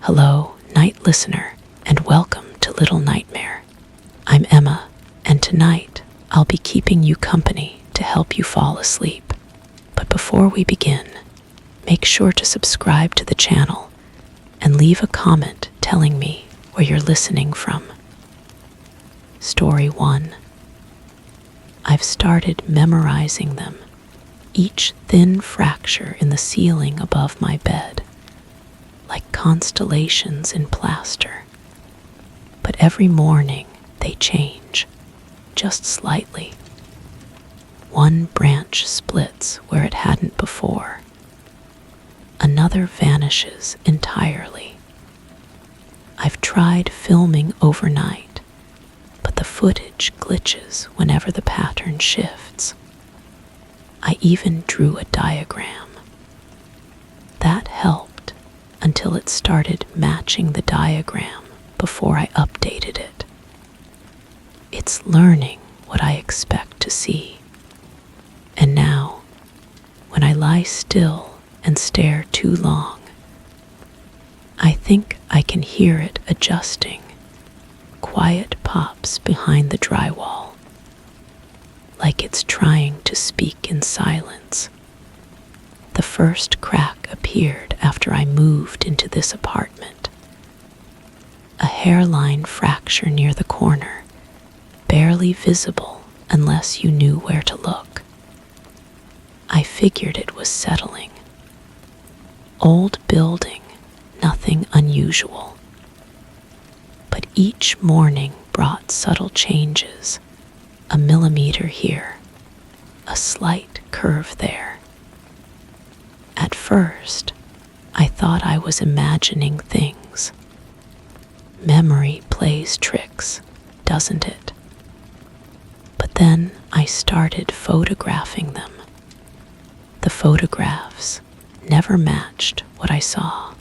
Hello, night listener, and welcome to Little Nightmare. I'm Emma, and tonight I'll be keeping you company to help you fall asleep. But before we begin, make sure to subscribe to the channel and leave a comment telling me where you're listening from. Story 1. I've started memorizing them, each thin fracture in the ceiling above my bed, like constellations in plaster. But every morning they change, just slightly. One branch splits where it hadn't before. Another vanishes entirely. I've tried filming overnight, but the footage glitches whenever the pattern shifts. I even drew a diagram. That helped until it started matching the diagram before I updated it. It's learning what I expect to see. And now, when I lie still and stare too long, I think I can hear it adjusting. Quiet pops behind the drywall, like it's trying to speak in silence. The first crack appeared after I moved into this apartment. A hairline fracture near the corner, barely visible unless you knew where to look. I figured it was settling. Old building, nothing unusual. But each morning brought subtle changes. A millimeter here, a slight curve there. At first, I thought I was imagining things. Memory plays tricks, doesn't it? But then I started photographing them. The photographs never matched what I saw.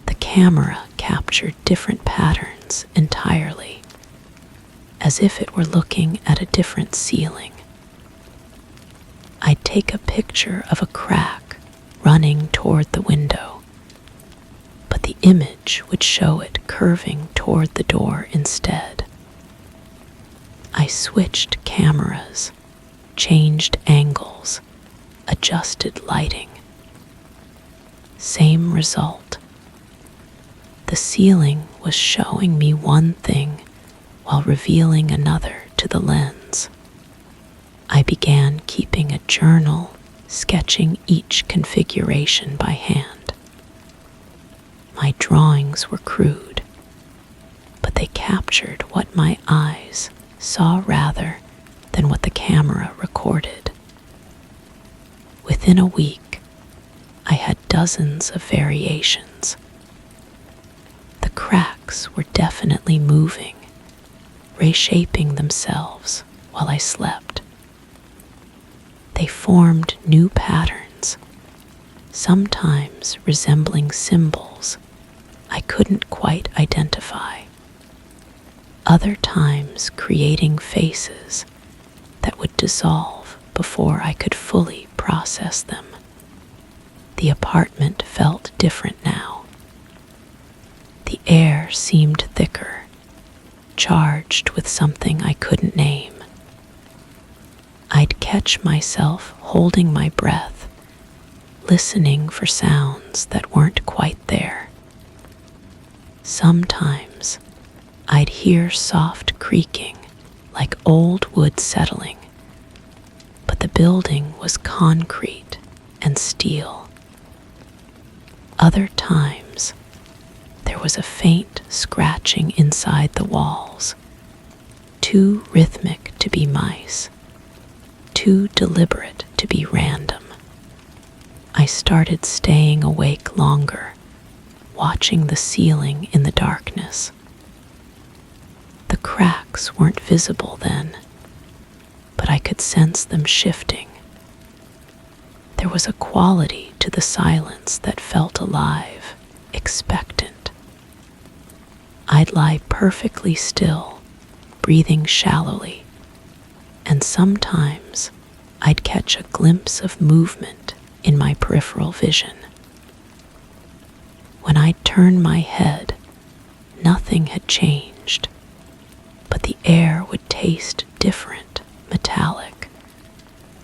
The camera captured different patterns entirely, as if it were looking at a different ceiling. I'd take a picture of a crack running toward the window, but the image would show it curving toward the door instead. I switched cameras, changed angles, adjusted lighting. Same result. The ceiling was showing me one thing while revealing another to the lens. I began keeping a journal, sketching each configuration by hand. My drawings were crude, but they captured what my eyes saw rather than what the camera recorded. Within a week, I had dozens of variations. The cracks were definitely moving, reshaping themselves while I slept. They formed new patterns, sometimes resembling symbols I couldn't quite identify, other times creating faces that would dissolve before I could fully process them. The apartment felt different now. The air seemed thicker, charged with something I couldn't name. I'd catch myself holding my breath, listening for sounds that weren't quite there. Sometimes I'd hear soft creaking, like old wood settling, but the building was concrete and steel. Other times, there was a faint scratching inside the walls, too rhythmic to be mice, too deliberate to be random. I started staying awake longer, watching the ceiling in the darkness. The cracks weren't visible then, but I could sense them shifting. There was a quality to the silence that felt alive, expectant. I'd lie perfectly still, breathing shallowly, and sometimes I'd catch a glimpse of movement in my peripheral vision. When I turned my head, nothing had changed, but the air would taste different, metallic,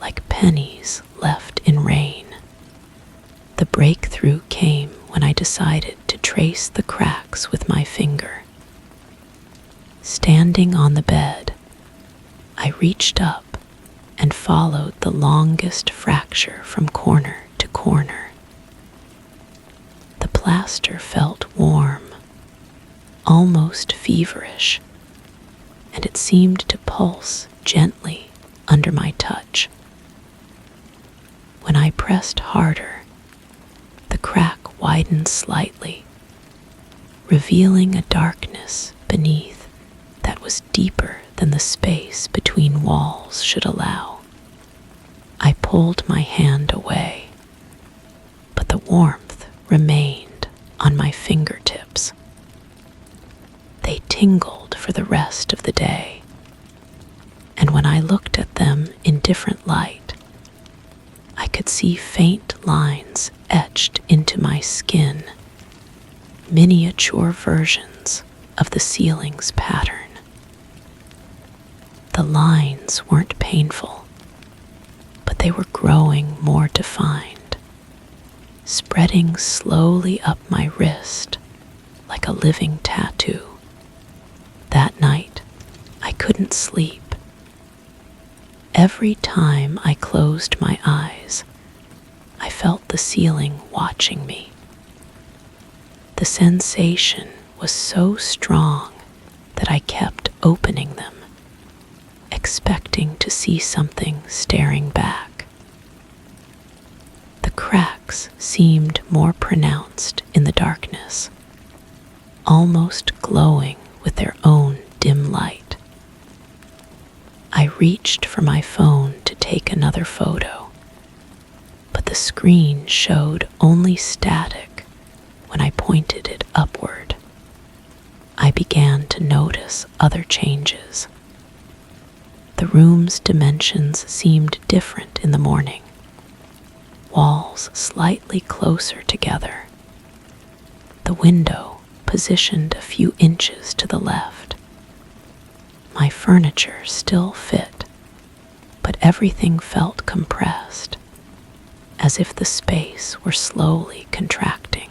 like pennies left in rain. The breakthrough came when I decided to trace the cracks with my finger. Standing on the bed, I reached up and followed the longest fracture from corner to corner. The plaster felt warm, almost feverish, and it seemed to pulse gently under my touch. When I pressed harder, the crack widened slightly, revealing a darkness beneath that was deeper than the space between walls should allow. I pulled my hand away, but the warmth remained on my fingertips. They tingled for the rest of the day, and when I looked at them in different light, I could see faint lines etched into my skin, miniature versions of the ceiling's pattern. The lines weren't painful, but they were growing more defined, spreading slowly up my wrist like a living tattoo. That night, I couldn't sleep. Every time I closed my eyes, I felt the ceiling watching me. The sensation was so strong that I kept opening them, expecting to see something staring back. The cracks seemed more pronounced in the darkness, almost glowing with their own dim light. I reached for my phone to take another photo, but the screen showed only static when I pointed it upward. I began to notice other changes. The room's dimensions seemed different in the morning. Walls slightly closer together. The window positioned a few inches to the left. My furniture still fit, but everything felt compressed, as if the space were slowly contracting.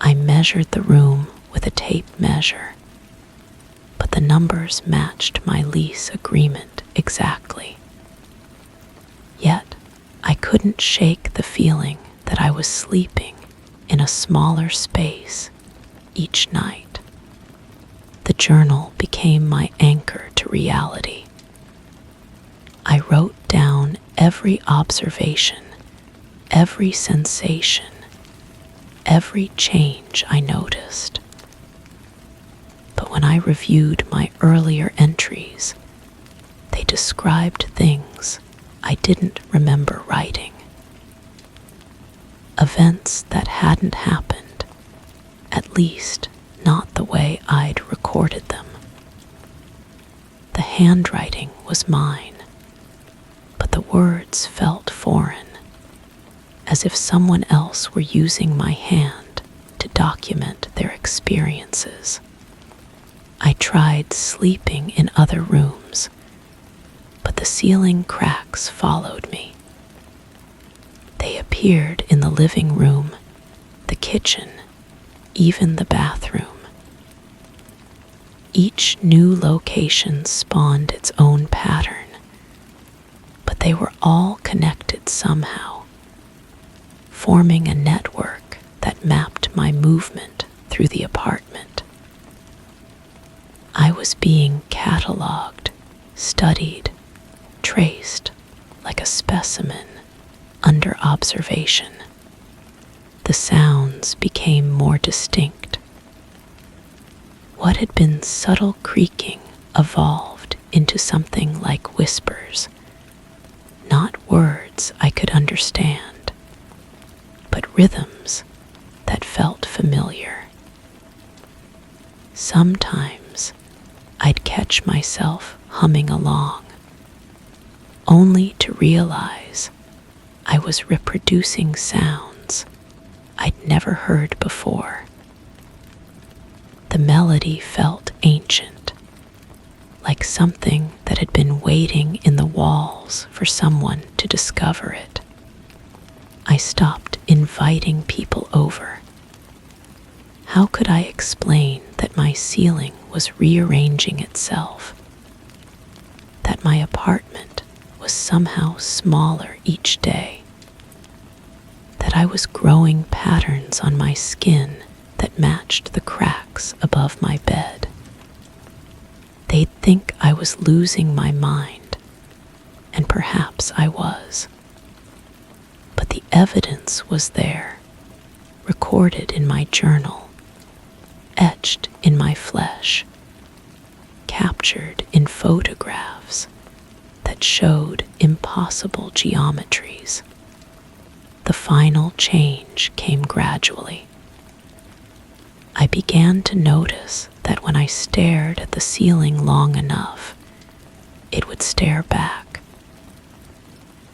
I measured the room with a tape measure, but the numbers matched my lease agreement exactly. Yet, I couldn't shake the feeling that I was sleeping in a smaller space each night. The journal became my anchor to reality. I wrote down every observation, every sensation, every change I noticed. But when I reviewed my earlier entries, they described things I didn't remember writing. Events that hadn't happened, at least not the way I'd recorded them. The handwriting was mine, but the words felt foreign, as if someone else were using my hand to document their experiences. I tried sleeping in other rooms, but the ceiling cracks followed me. They appeared in the living room, the kitchen, even the bathroom. Each new location spawned its own pattern, but they were all connected somehow, forming a network that mapped my movement through the apartment. I was being cataloged, studied, traced like a specimen under observation. The sounds became more distinct. What had been subtle creaking evolved into something like whispers, not words I could understand, but rhythms that felt familiar. Sometimes I'd catch myself humming along, only to realize I was reproducing sounds I'd never heard before. The melody felt ancient, like something that had been waiting in the walls for someone to discover it. I stopped inviting people over. How could I explain that my ceiling was rearranging itself? That my apartment was somehow smaller each day? That I was growing patterns on my skin that matched the cracks above my bed? They'd think I was losing my mind, and perhaps I was. But the evidence was there, recorded in my journal, etched in my flesh, captured in photographs that showed impossible geometries. The final change came gradually. I began to notice that when I stared at the ceiling long enough, it would stare back,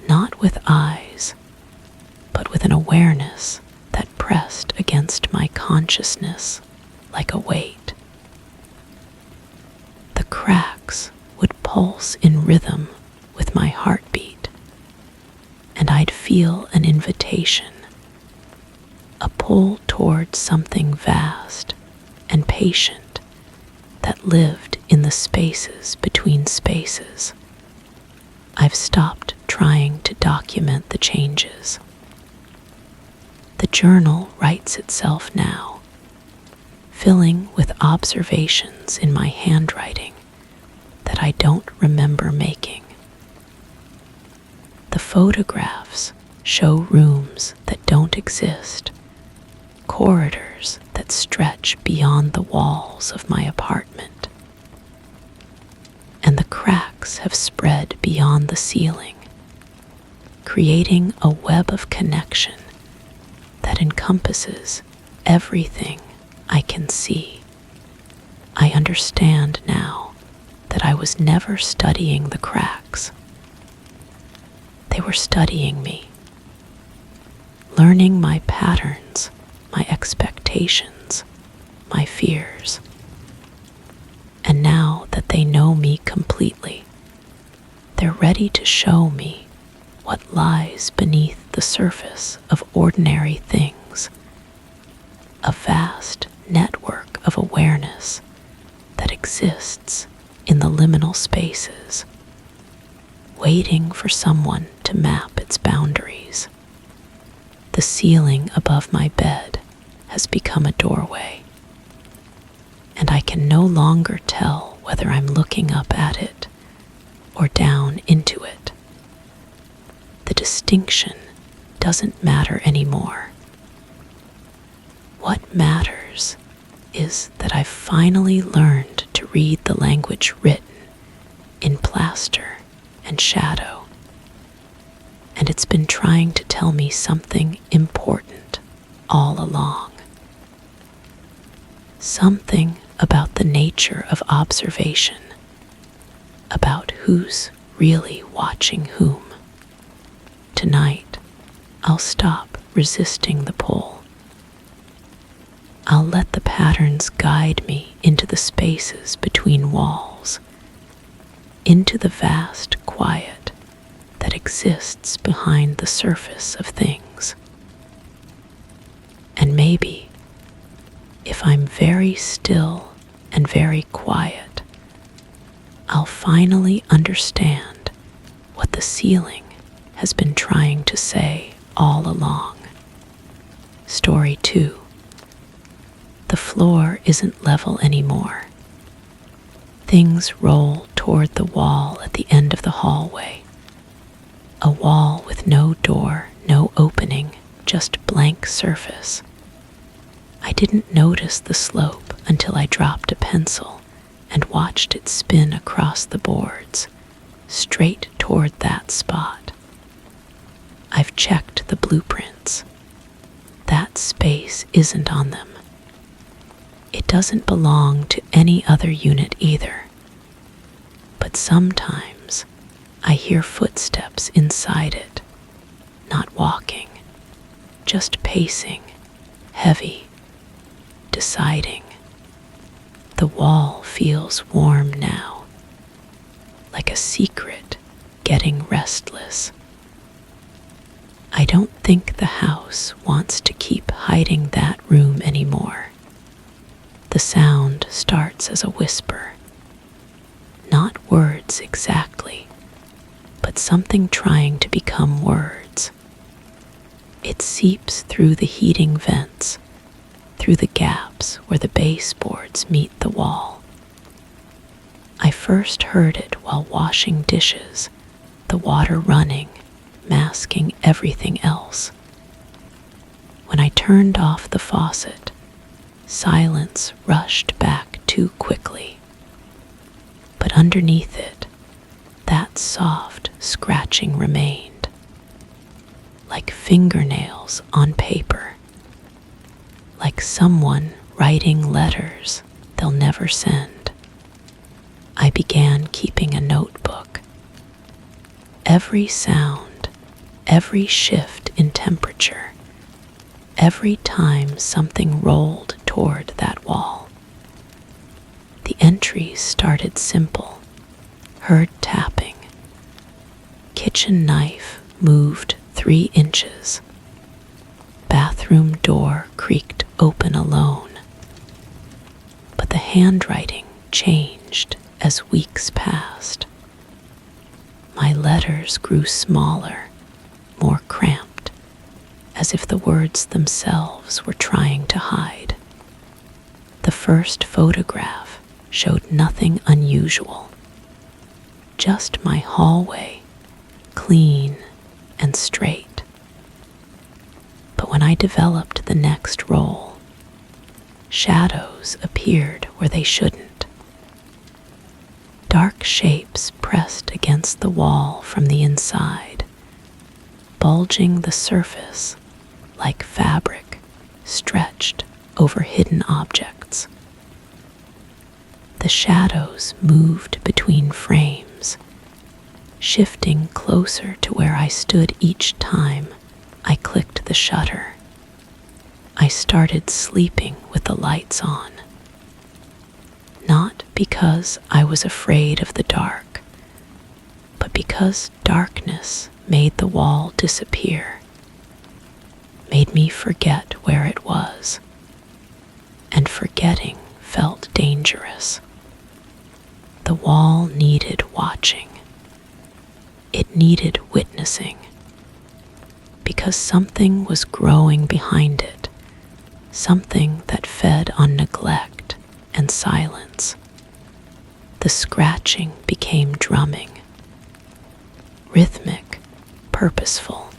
not with eyes, but with an awareness that pressed against my consciousness like a weight. The cracks would pulse in rhythm with my heartbeat, and I'd feel an invitation, a pull towards something vast and patient that lived in the spaces between spaces. I've stopped trying to document the changes. The journal writes itself now, filling with observations in my handwriting that I don't remember making. The photographs show rooms that don't exist, corridors that stretch beyond the walls of my apartment. And the cracks have spread beyond the ceiling, creating a web of connection that encompasses everything I can see. I understand now that I was never studying the cracks. They were studying me, learning my patterns, my expectations, my fears. And now that they know me completely, they're ready to show me what lies beneath the surface of ordinary things, a vast network of awareness that exists in the liminal spaces, waiting for someone to map its boundaries. The ceiling above my bed has become a doorway, and I can no longer tell whether I'm looking up at it or down into it. The distinction doesn't matter anymore. What matters is that I've finally learned to read the language written in plaster and shadow, and it's been trying to tell me something important all along. Something about the nature of observation, about who's really watching whom. Tonight, I'll stop resisting the pull. I'll let the patterns guide me into the spaces between walls, into the vast quiet that exists behind the surface of things. And maybe, if I'm very still and very quiet, I'll finally understand what the ceiling has been trying to say all along. Story 2. The floor isn't level anymore. Things roll toward the wall at the end of the hallway. A wall with no door, no opening, just blank surface. I didn't notice the slope until I dropped a pencil and watched it spin across the boards, straight toward that spot. I've checked the blueprints. That space isn't on them. It doesn't belong to any other unit either. But sometimes I hear footsteps inside it, not walking, just pacing, heavy, deciding. The wall feels warm now, like a secret getting restless. I don't think the house wants to keep hiding that room anymore. The sound starts as a whisper. Not words exactly, but something trying to become words. It seeps through the heating vents, through the gaps where the baseboards meet the wall. I first heard it while washing dishes, the water running, masking everything else. When I turned off the faucet, silence rushed back too quickly. But underneath it, that soft scratching remained, like fingernails on paper, like someone writing letters they'll never send. I began keeping a notebook. Every sound, every shift in temperature, every time something rolled toward that wall. The entries started simple, heard tapping. Kitchen knife moved 3 inches. Bathroom door creaked open alone. But the handwriting changed as weeks passed. My letters grew smaller, more cramped, as if the words themselves were trying to hide. The first photograph showed nothing unusual, just my hallway, clean and straight. But when I developed the next roll, shadows appeared where they shouldn't. Dark shapes pressed against the wall from the inside, bulging the surface like fabric stretched over hidden objects. The shadows moved between frames, shifting closer to where I stood each time I clicked the shutter. I started sleeping with the lights on. Not because I was afraid of the dark, but because darkness made the wall disappear, made me forget where it was, and forgetting felt dangerous. The wall needed watching. It needed witnessing, because something was growing behind it, something that fed on neglect and silence. The scratching became drumming, rhythmic, purposeful,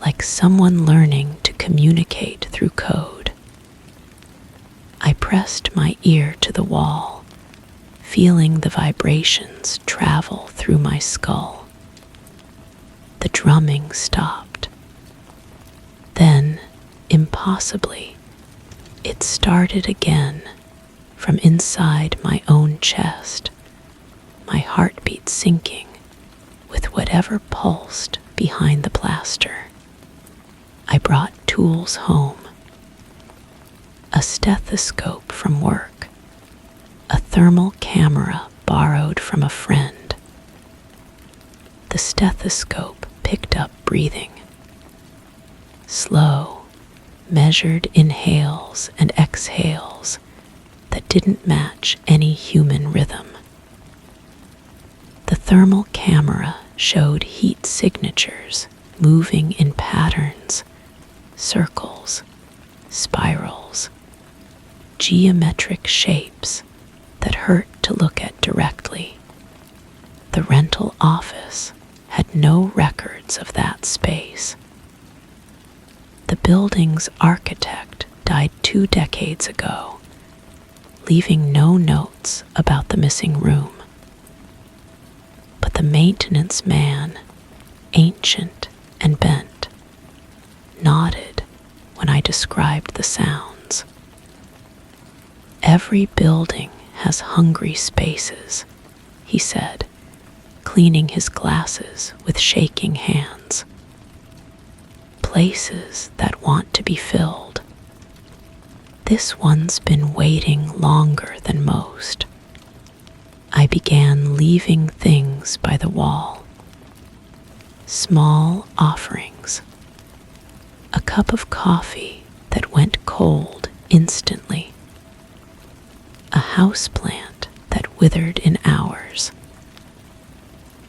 like someone learning to communicate through code. I pressed my ear to the wall, feeling the vibrations travel through my skull. The drumming stopped. Then, impossibly, it started again from inside my own chest, my heartbeat sinking with whatever pulsed behind the plaster. I brought tools home. A stethoscope from work, a thermal camera borrowed from a friend. The stethoscope picked up breathing. Slow, measured inhales and exhales that didn't match any human rhythm. The thermal camera showed heat signatures moving in patterns, circles, spirals, geometric shapes that hurt to look at directly. The rental office had no records of that space. The building's architect died 2 decades ago, leaving no notes about the missing room. But the maintenance man, ancient and bent, nodded when I described the sounds. Every building has hungry spaces, he said, cleaning his glasses with shaking hands. Places that want to be filled. This one's been waiting longer than most. I began leaving things by the wall. Small offerings. A cup of coffee that went cold instantly. A houseplant that withered in hours.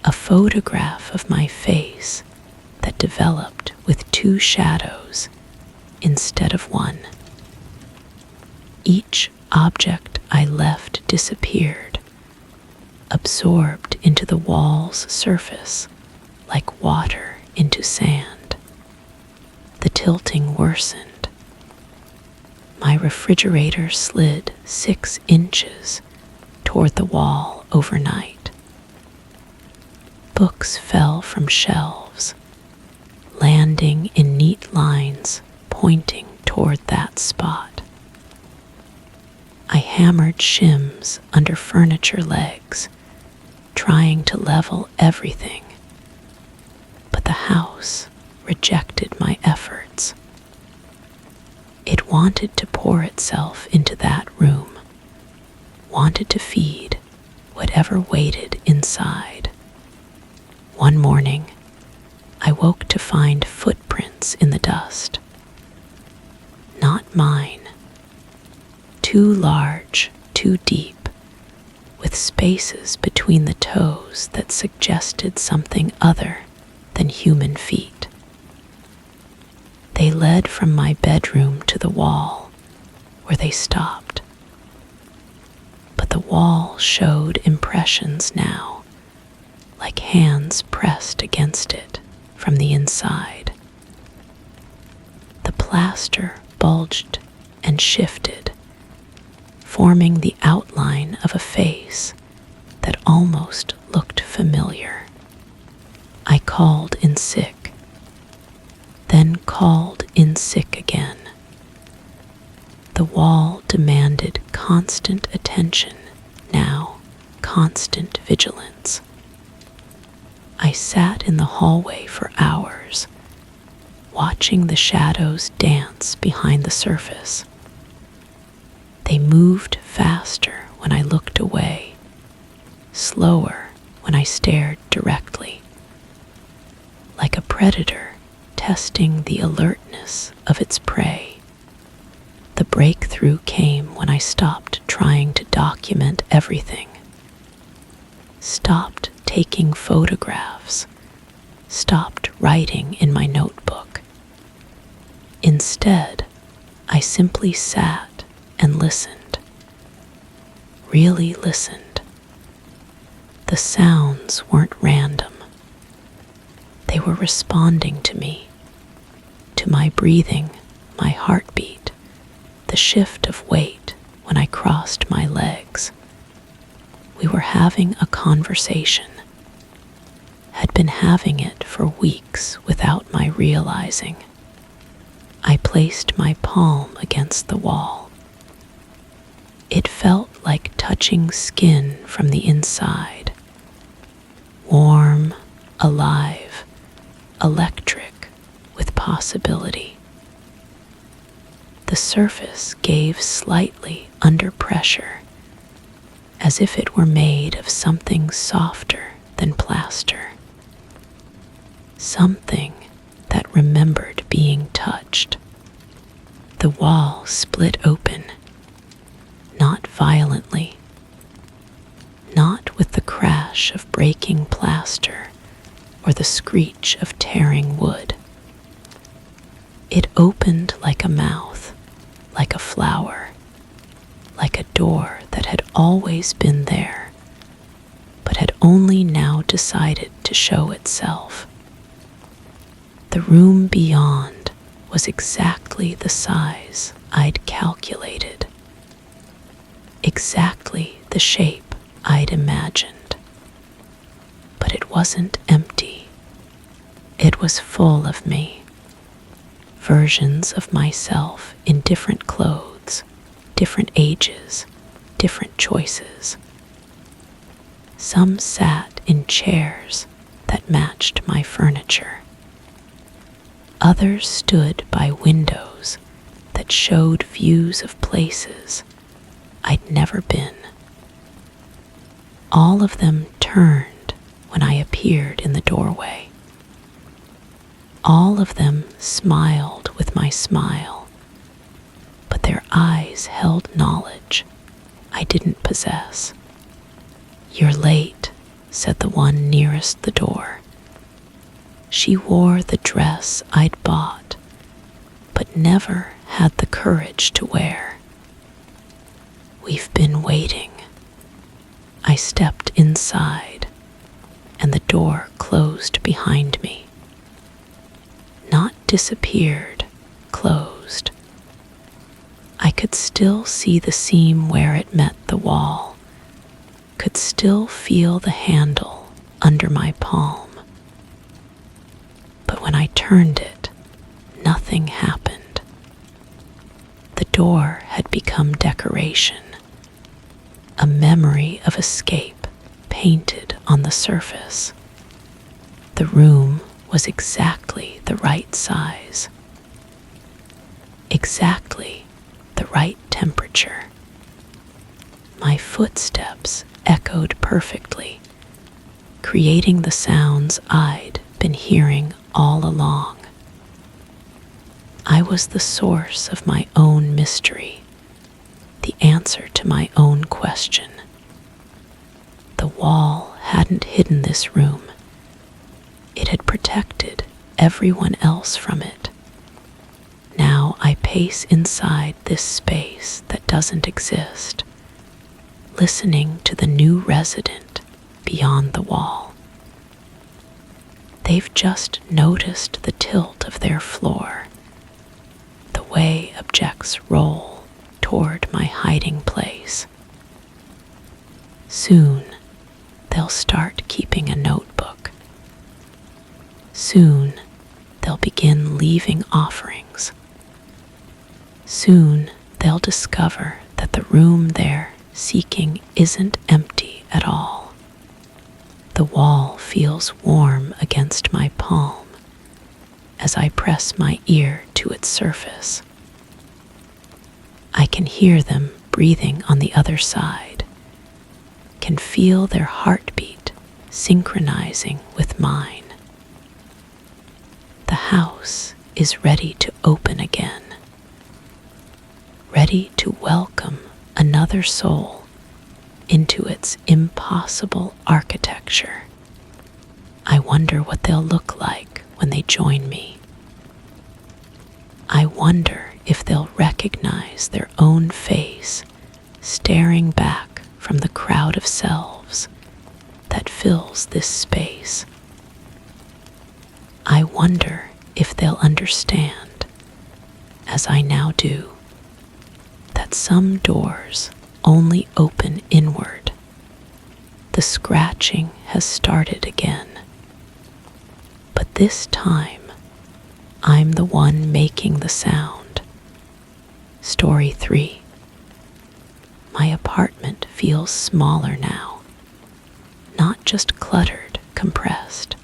A photograph of my face that developed with 2 shadows instead of 1. Each object I left disappeared, absorbed into the wall's surface like water into sand. The tilting worsened. My refrigerator slid 6 inches toward the wall overnight. Books fell from shelves, landing in neat lines pointing toward that spot. I hammered shims under furniture legs, trying to level everything, but the house rejected my efforts. It wanted to pour itself into that room, wanted to feed whatever waited inside. One morning, I woke to find footprints in the dust. Not mine. Too large, too deep, with spaces between the toes that suggested something other than human feet. They led from my bedroom to the wall, where they stopped. But the wall showed impressions now, like hands pressed against it from the inside. The plaster bulged and shifted, forming the outline of a face that almost looked familiar. I called in sick, then called in sick again. The wall demanded constant attention, now constant vigilance. I sat in the hallway for hours, watching the shadows dance behind the surface. They moved faster when I looked away, slower when I stared directly, like a predator testing the alertness of its prey. The breakthrough came when I stopped trying to document everything, stopped taking photographs, stopped writing in my notebook. Instead, I simply sat and listened, really listened. The sounds weren't random. They were responding to me, to my breathing, my heartbeat, the shift of weight when I crossed my legs. We were having a conversation, had been having it for weeks without my realizing. I placed my palm against the wall. It felt like touching skin from the inside, warm, alive, electric, with possibility. The surface gave slightly under pressure, as if it were made of something softer than plaster, something that remembered being touched. The wall split open, not violently, not with the crash of breaking plaster or the screech of tearing wood. It opened like a mouth, like a flower, like a door that had always been there, but had only now decided to show itself. The room beyond was exactly the size I'd calculated, exactly the shape I'd imagined. But it wasn't empty. It was full of me. Versions of myself in different clothes, different ages, different choices. Some sat in chairs that matched my furniture. Others stood by windows that that showed views of places I'd never been. All of them turned when I appeared in the doorway. All of them smiled with my smile, but their eyes held knowledge I didn't possess. "You're late," said the one nearest the door. She wore the dress I'd bought, but never had the courage to wear. "We've been waiting." I stepped inside, and the door closed behind me. Not disappeared, closed. I could still see the seam where it met the wall, could still feel the handle under my palm. But when I turned it, nothing happened. The door had become decoration, a memory of escape painted on the surface. The room was exactly the right size, exactly the right temperature. My footsteps echoed perfectly, creating the sounds I'd been hearing all along. I was the source of my own mystery, the answer to my own question. The wall hadn't hidden this room. It had protected everyone else from it. Now I pace inside this space that doesn't exist, listening to the new resident beyond the wall. They've just noticed the tilt of their floor, the way objects roll toward my hiding place. Soon, they'll start keeping a notebook. Soon, they'll begin leaving offerings. Soon, they'll discover that the room they're seeking isn't empty at all. The wall feels warm against my palm as I press my ear to its surface. I can hear them breathing on the other side, can feel their heartbeat synchronizing with mine. The house is ready to open again, ready to welcome another soul into its impossible architecture. I wonder what they'll look like when they join me. I wonder if they'll recognize their own face staring back from the crowd of selves that fills this space. I wonder if they'll understand, as I now do, that some doors only open inward. The scratching has started again. But this time, I'm the one making the sound. Story 3. My apartment feels smaller now. Not just cluttered, compressed.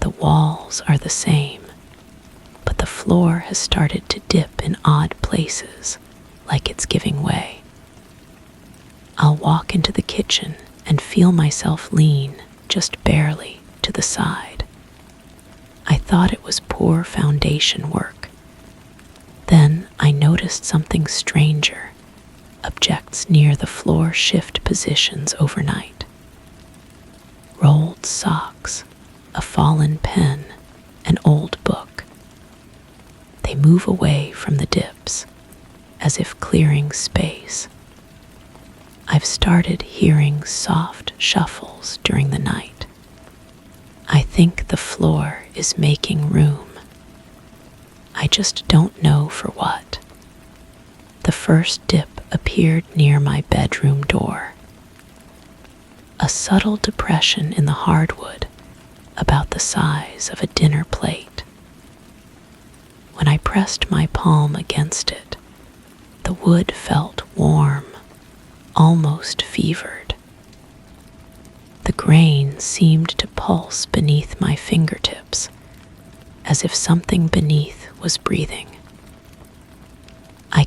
The walls are the same, but the floor has started to dip in odd places, like it's giving way. I'll walk into the kitchen and feel myself lean, just barely, to the side. I thought it was poor foundation work. Then I noticed something stranger. Objects near the floor shift positions overnight. Rolled socks, a fallen pen, an old book. They move away from the dips, as if clearing space. I've started hearing soft shuffles during the night. I think the floor is making room. I just don't know for what. The first dip appeared near my bedroom door. A subtle depression in the hardwood, about the size of a dinner plate. When I pressed my palm against it, the wood felt warm, almost fevered. The grain seemed to pulse beneath my fingertips, as if something beneath was breathing.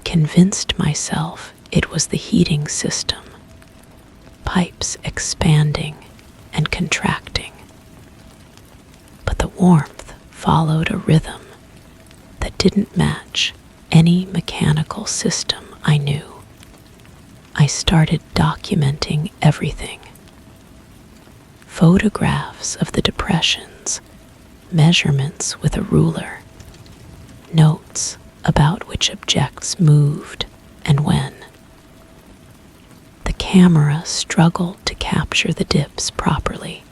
convinced myself it was the heating system, pipes expanding and contracting. But the warmth followed a rhythm that didn't match any mechanical system I knew. I started documenting everything. Photographs of the depressions, measurements with a ruler, notes about which objects moved and when. The camera struggled to capture the dips properly.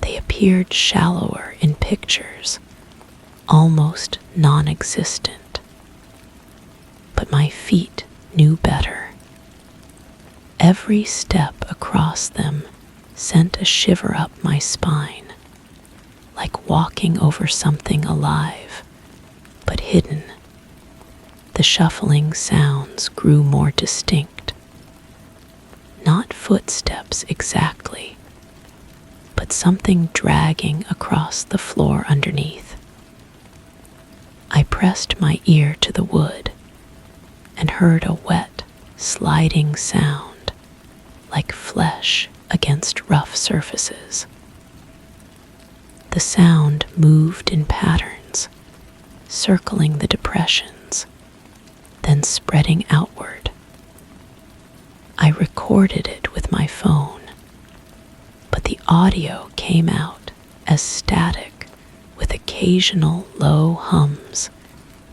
They appeared shallower in pictures, almost non-existent. But my feet knew better. Every step across them sent a shiver up my spine, like walking over something alive, but hidden. The shuffling sounds grew more distinct. Not footsteps exactly, but something dragging across the floor underneath. I pressed my ear to the wood and heard a wet, sliding sound, like flesh against rough surfaces. The sound moved in patterns, circling the depressions, then spreading outward. I recorded it with my phone, but the audio came out as static with occasional low hums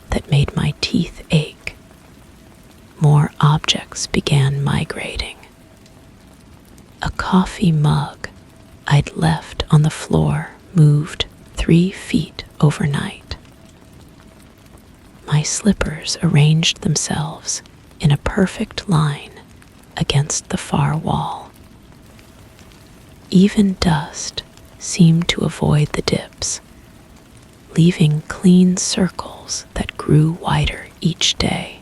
that made my teeth ache. More objects began migrating. A coffee mug I'd left on the floor moved 3 feet overnight. My slippers arranged themselves in a perfect line against the far wall. Even dust seemed to avoid the dips, leaving clean circles that grew wider each day.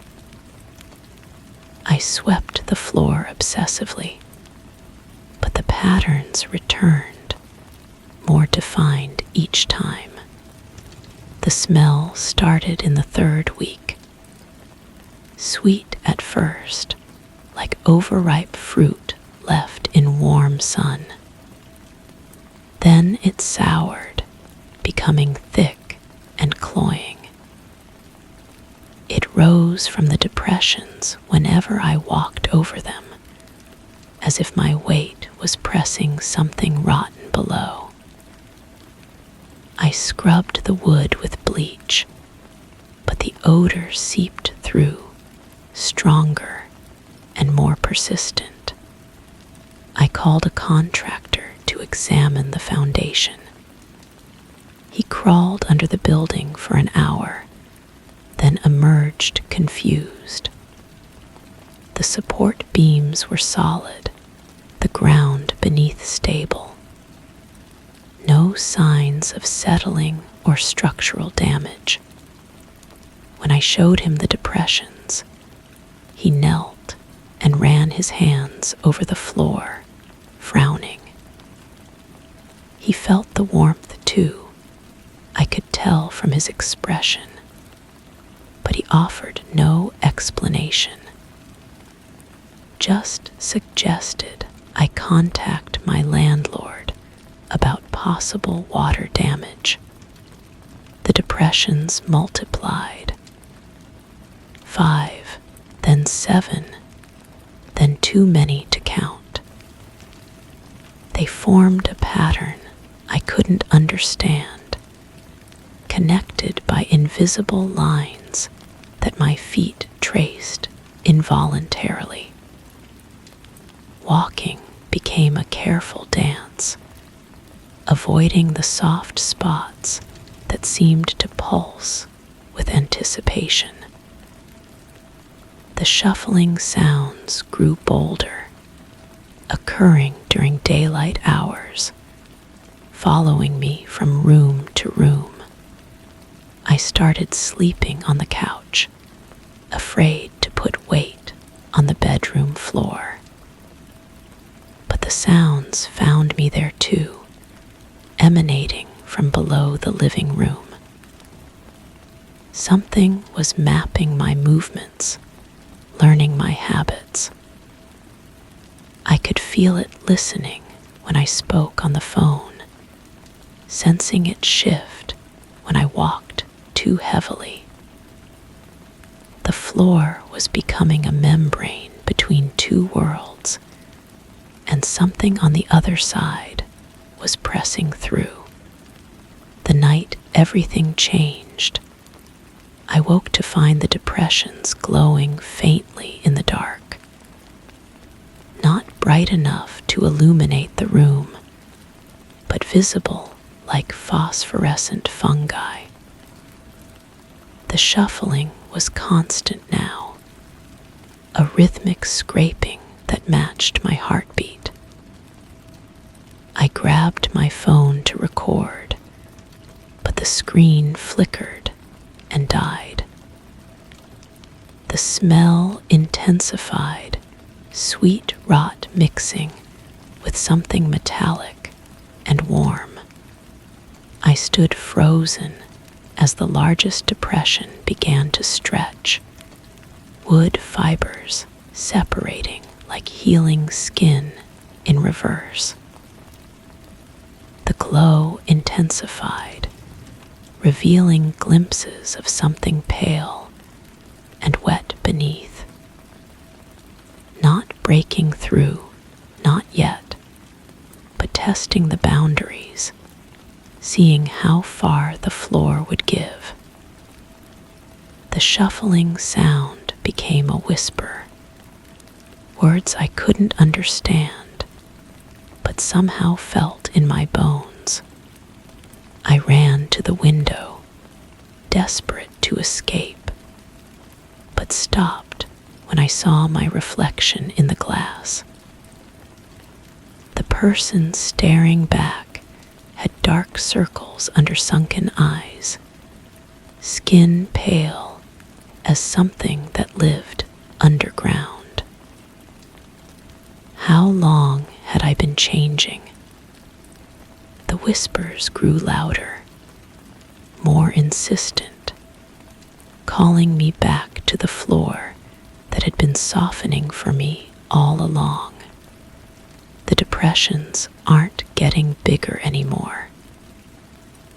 I swept the floor obsessively, but the patterns returned, more defined each time. The smell started in the 3rd week. Sweet at first, like overripe fruit left in warm sun. Then it soured, becoming thick and cloying. It rose from the depressions whenever I walked over them, as if my weight was pressing something rotten below. I scrubbed the wood with bleach, but the odor seeped through, stronger and more persistent. I called a contractor to examine the foundation. He crawled under the building for an hour, then emerged confused. The support beams were solid, the ground beneath stable. No signs of settling or structural damage. When I showed him the depressions, he knelt and ran his hands over the floor, frowning. He felt the warmth too, I could tell from his expression, but he offered no explanation. Just suggested I contact my landlord about possible water damage. The depressions multiplied. 5, then 7, then too many to count. They formed a pattern I couldn't understand, connected by invisible lines that my feet traced involuntarily. Walking became a careful dance, avoiding the soft spots that seemed to pulse with anticipation. The shuffling sounds grew bolder, occurring during daylight hours, following me from room to room. I started sleeping on the couch, afraid to put weight on the bedroom floor. But the sounds found me there too, emanating from below the living room. Something was mapping my movements, learning my habits. I could feel it listening when I spoke on the phone, sensing it shift when I walked too heavily. The floor was becoming a membrane between two worlds, and something on the other side was pressing through. The night everything changed. I woke to find the depressions glowing faintly in the dark. Not bright enough to illuminate the room, but visible like phosphorescent fungi. The shuffling was constant now, a rhythmic scraping that matched my heartbeat. I grabbed my phone to record, but the screen flickered and died. The smell intensified, sweet rot mixing with something metallic and warm. I stood frozen as the largest depression began to stretch, wood fibers separating like healing skin in reverse. The glow intensified, revealing glimpses of something pale and wet beneath. Not breaking through, not yet, but testing the boundaries, seeing how far the floor would give. The shuffling sound became a whisper, words I couldn't understand, but somehow felt in my bones. I ran to the window, desperate to escape, but stopped when I saw my reflection in the glass. The person staring back had dark circles under sunken eyes, skin pale as something that lived underground. How long had I been changing? The whispers grew louder, more insistent, calling me back to the floor that had been softening for me all along. The depressions aren't getting bigger anymore.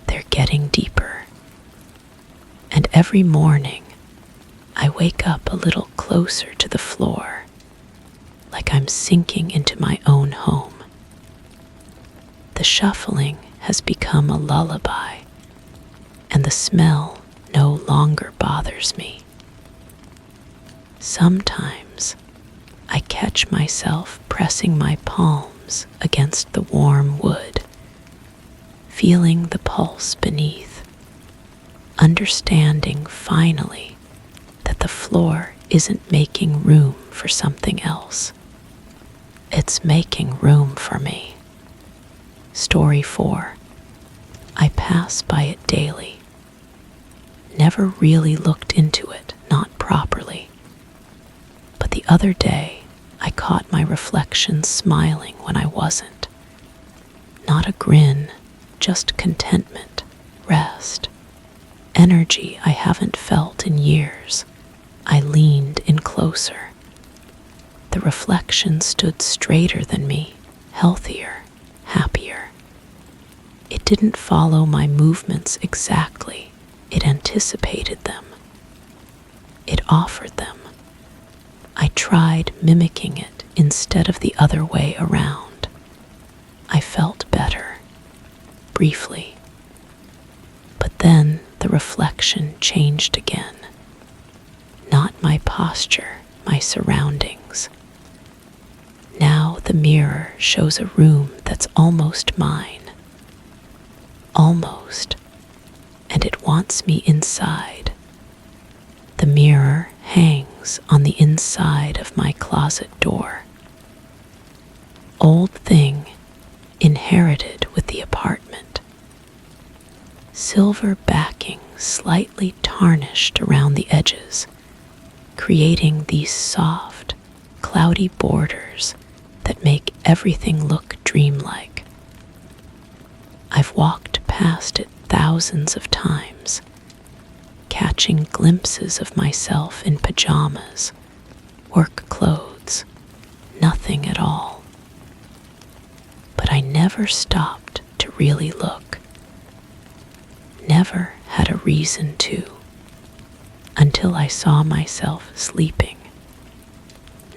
They're getting deeper. And every morning, I wake up a little closer to the floor, like I'm sinking into my own home. The shuffling has become a lullaby, and the smell no longer bothers me. Sometimes I catch myself pressing my palms against the warm wood, feeling the pulse beneath, understanding finally that the floor isn't making room for something else. It's making room for me. Story 4. I pass by it daily. Never really looked into it, not properly. But the other day, I caught my reflection smiling when I wasn't. Not a grin, just contentment, rest, energy I haven't felt in years. I leaned in closer. The reflection stood straighter than me, healthier, happier. It didn't follow my movements exactly. It anticipated them. It offered them. I tried mimicking it instead of the other way around. I felt better, briefly. But then the reflection changed again. Not my posture, my surroundings. Now the mirror shows a room that's almost mine. Almost. And it wants me inside. The mirror hangs on the inside of my closet door. Old thing, inherited with the apartment. Silver backing slightly tarnished around the edges, creating these soft, cloudy borders that make everything look dreamlike. I've walked past it thousands of times, catching glimpses of myself in pajamas, work clothes, nothing at all. But I never stopped to really look. Never had a reason to, until I saw myself sleeping,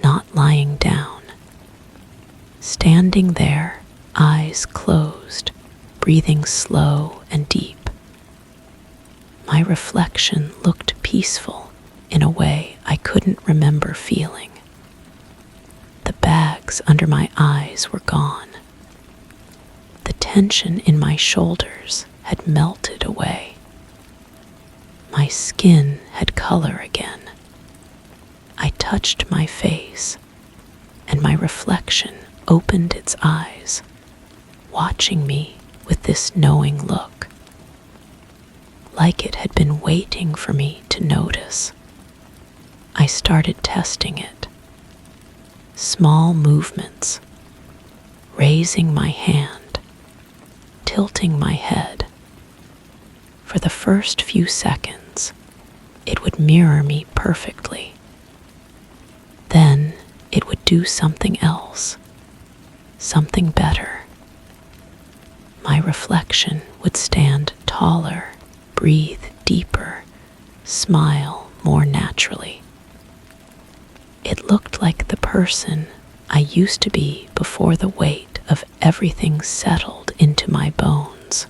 not lying down, standing there, eyes closed, breathing slow and deep. My reflection looked peaceful in a way I couldn't remember feeling. The bags under my eyes were gone. The tension in my shoulders had melted away. My skin had color again. I touched my face, and my reflection opened its eyes, watching me with this knowing look, like it had been waiting for me to notice. I started testing it. Small movements, raising my hand, tilting my head. For the first few seconds, it would mirror me perfectly. Then it would do something else, something better. My reflection would stand taller, breathe deeper, smile more naturally. It looked like the person I used to be before the weight of everything settled into my bones.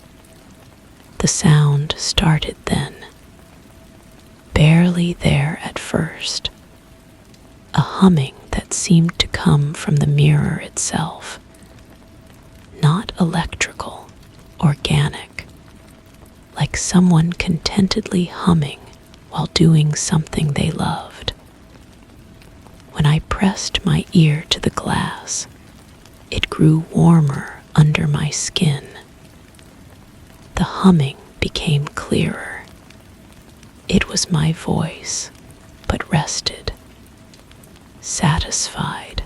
The sound started then, barely there at first, a humming that seemed to come from the mirror itself, not electrical, organic, like someone contentedly humming while doing something they loved. When I pressed my ear to the glass, it grew warmer under my skin. The humming became clearer. It was my voice, but rested, satisfied.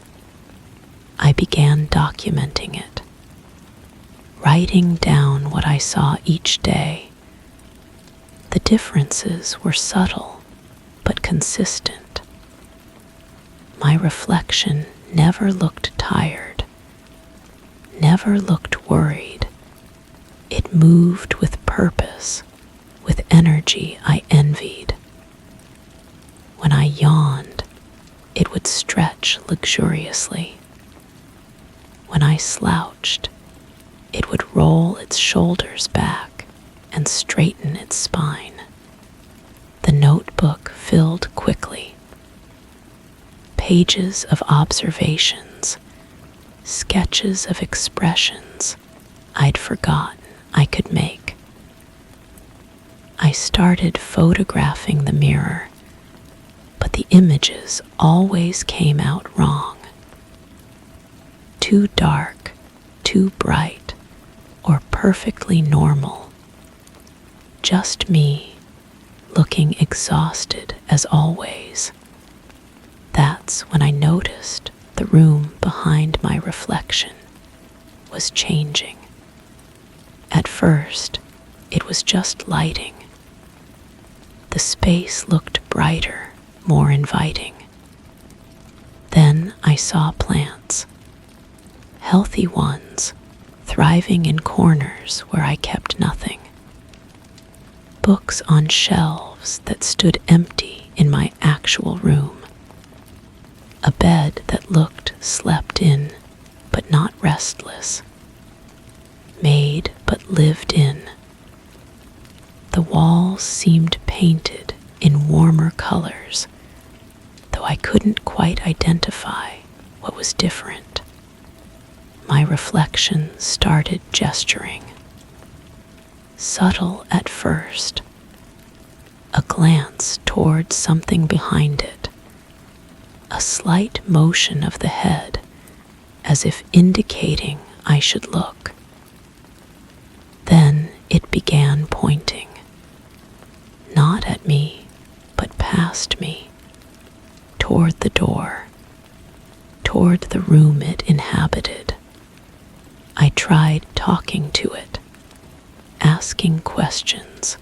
I began documenting it, writing down what I saw each day. The differences were subtle, but consistent. My reflection never looked tired, never looked worried. It moved with purpose, with energy I envied. When I yawned, it would stretch luxuriously. When I slouched, it would roll its shoulders back and straighten its spine. The notebook filled quickly. Pages of observations, sketches of expressions I'd forgotten I could make. I started photographing the mirror, but the images always came out wrong. Too dark, too bright, or perfectly normal. Just me, looking exhausted as always. That's when I noticed the room behind my reflection was changing. At first, it was just lighting. The space looked brighter, more inviting. Then I saw plants, healthy ones, thriving in corners where I kept nothing. Books on shelves that stood empty in my actual room. A bed that looked slept in, but not restless. Made but lived in. The walls seemed painted in warmer colors, though I couldn't quite identify what was different. My reflection started gesturing. Subtle at first, a glance towards something behind it, a slight motion of the head as if indicating I should look. Then it began pointing, not at me, but past me, toward the door, toward the room it inhabited. I tried talking to it, asking questions.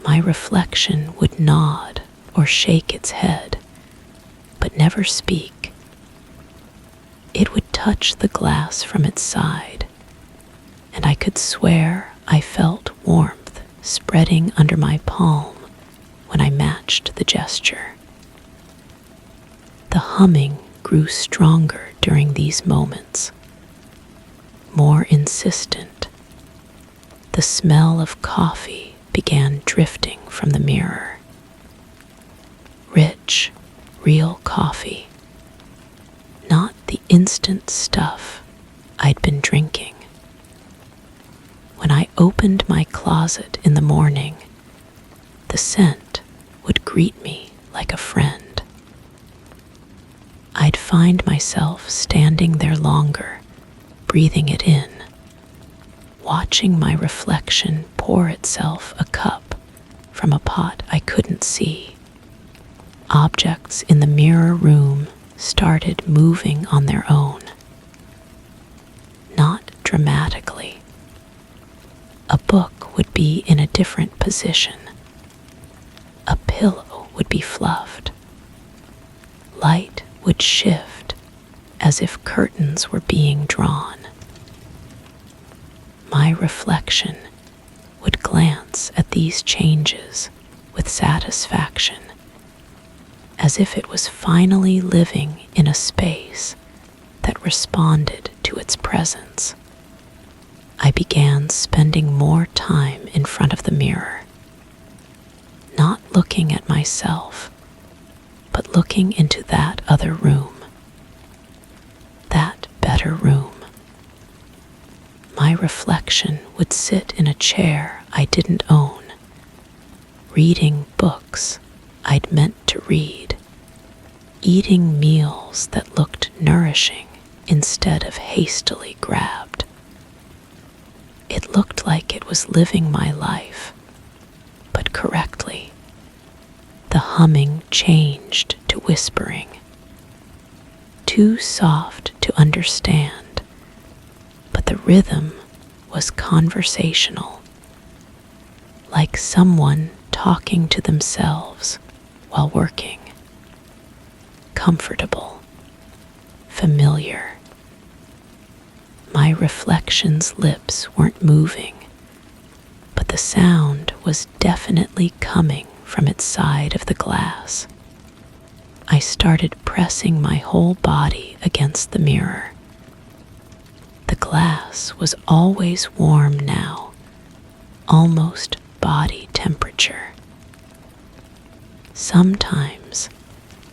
My reflection would nod or shake its head, but never speak. It would touch the glass from its side, and I could swear I felt warmth spreading under my palm when I matched the gesture. The humming grew stronger during these moments, more insistent. The smell of coffee began drifting from the mirror. Rich, real coffee, not the instant stuff I'd been drinking. When I opened my closet in the morning, the scent would greet me like a friend. I'd find myself standing there longer, breathing it in, watching my reflection pour itself a cup from a pot I couldn't see. Objects in the mirror room started moving on their own. Not dramatically. A book would be in a different position. A pillow would be fluffed. Light would shift as if curtains were being drawn. My reflection would glance at these changes with satisfaction, as if it was finally living in a space that responded to its presence. I began spending more time in front of the mirror, not looking at myself, but looking into that other room, that better room. My reflection would sit in a chair I didn't own, reading books I'd meant to read, eating meals that looked nourishing instead of hastily grabbed. It looked like it was living my life, but correctly. The humming changed to whispering, too soft to understand, but the rhythm was conversational, like someone talking to themselves while working. Comfortable, familiar. My reflection's lips weren't moving, but the sound was definitely coming from its side of the glass. I started pressing my whole body against the mirror. The glass was always warm now, almost body temperature. Sometimes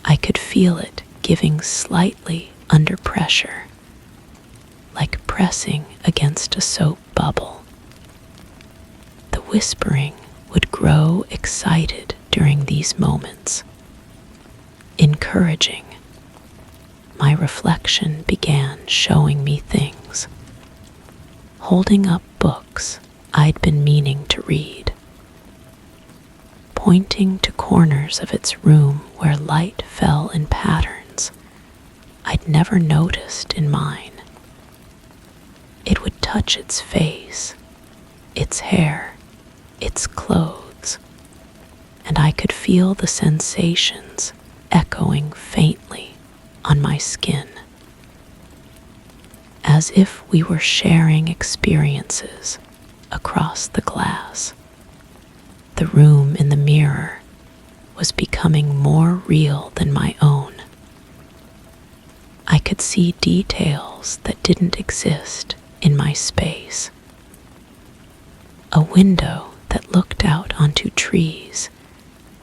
I could feel it giving slightly under pressure, like pressing against a soap bubble. The whispering would grow excited during these moments, encouraging. My reflection began showing me things, holding up books I'd been meaning to read, pointing to corners of its room where light fell in patterns I'd never noticed in mine. It would touch its face, its hair, its clothes, and I could feel the sensations echoing faintly on my skin, as if we were sharing experiences across the glass. The room in the mirror was becoming more real than my own. I could see details that didn't exist in my space. A window that looked out onto trees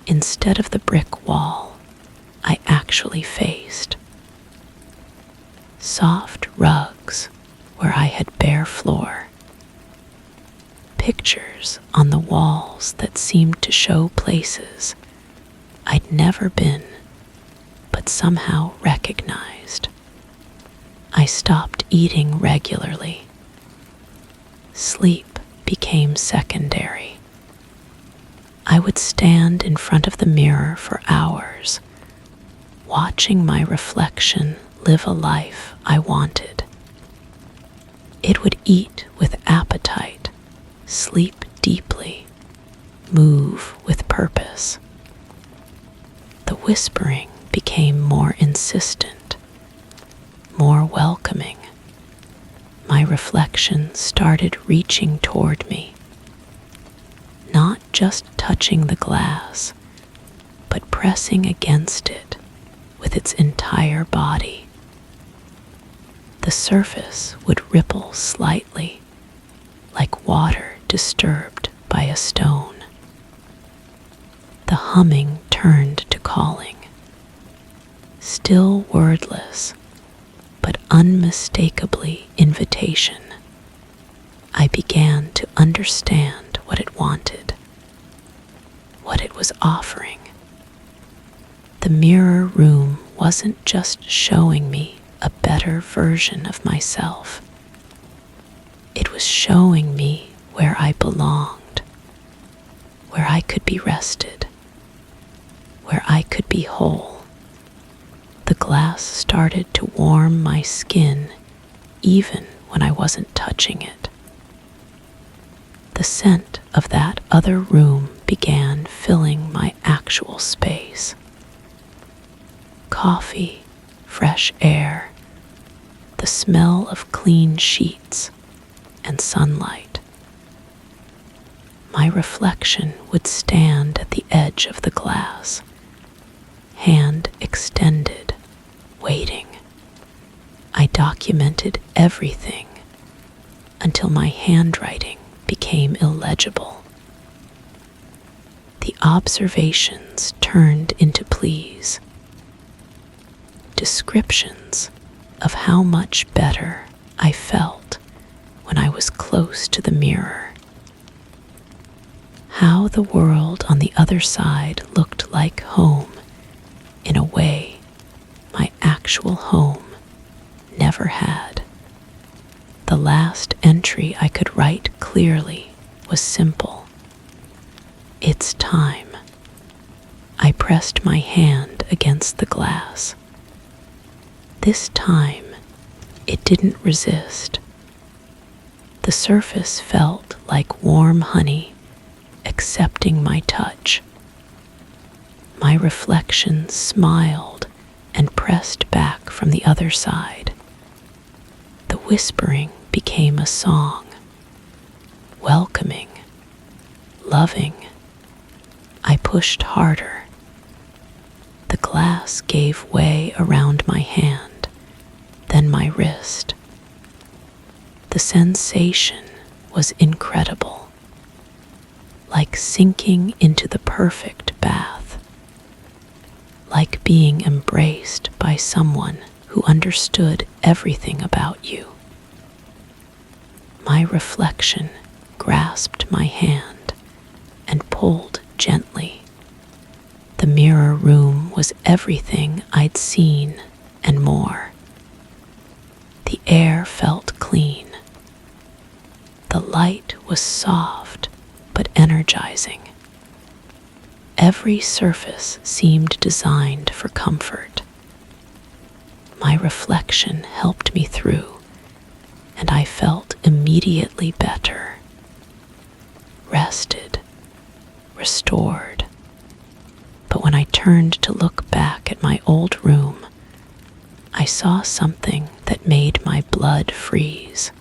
instead of the brick wall I actually faced. Soft rugs where I had bare floor. Pictures on the walls that seemed to show places I'd never been, but somehow recognized. I stopped eating regularly. Sleep became secondary. I would stand in front of the mirror for hours, watching my reflection live a life I wanted. It would eat with appetite, sleep deeply, move with purpose. The whispering became more insistent, more welcoming. My reflection started reaching toward me, not just touching the glass, but pressing against it with its entire body. The surface would ripple slightly, like water disturbed by a stone. The humming turned to calling, still wordless, but unmistakably invitation. I began to understand what it wanted, what it was offering. The mirror room wasn't just showing me a better version of myself. It was showing me where I belonged, where I could be rested, where I could be whole. The glass started to warm my skin even when I wasn't touching it. The scent of that other room began filling my actual space. Coffee, fresh air, the smell of clean sheets, and sunlight. My reflection would stand at the edge of the glass, hand extended, waiting. I documented everything until my handwriting became illegible. The observations turned into pleas, descriptions of how much better I felt when I was close to the mirror, how the world on the other side looked like home in a way my actual home never had. The last entry I could write clearly was simple. It's time. I pressed my hand against the glass. This time, it didn't resist. The surface felt like warm honey, accepting my touch. My reflection smiled and pressed back from the other side. The whispering became a song, welcoming, loving. I pushed harder. The glass gave way around my hand, then my wrist. The sensation was incredible, like sinking into the perfect bath, like being embraced by someone who understood everything about you. My reflection grasped my hand and pulled gently. The mirror room was everything I'd seen and more. The air felt clean. The light was soft but energizing. Every surface seemed designed for comfort. My reflection helped me through, and I felt immediately better, rested, restored. But when I turned to look back at my old room, I saw something that made my blood freeze.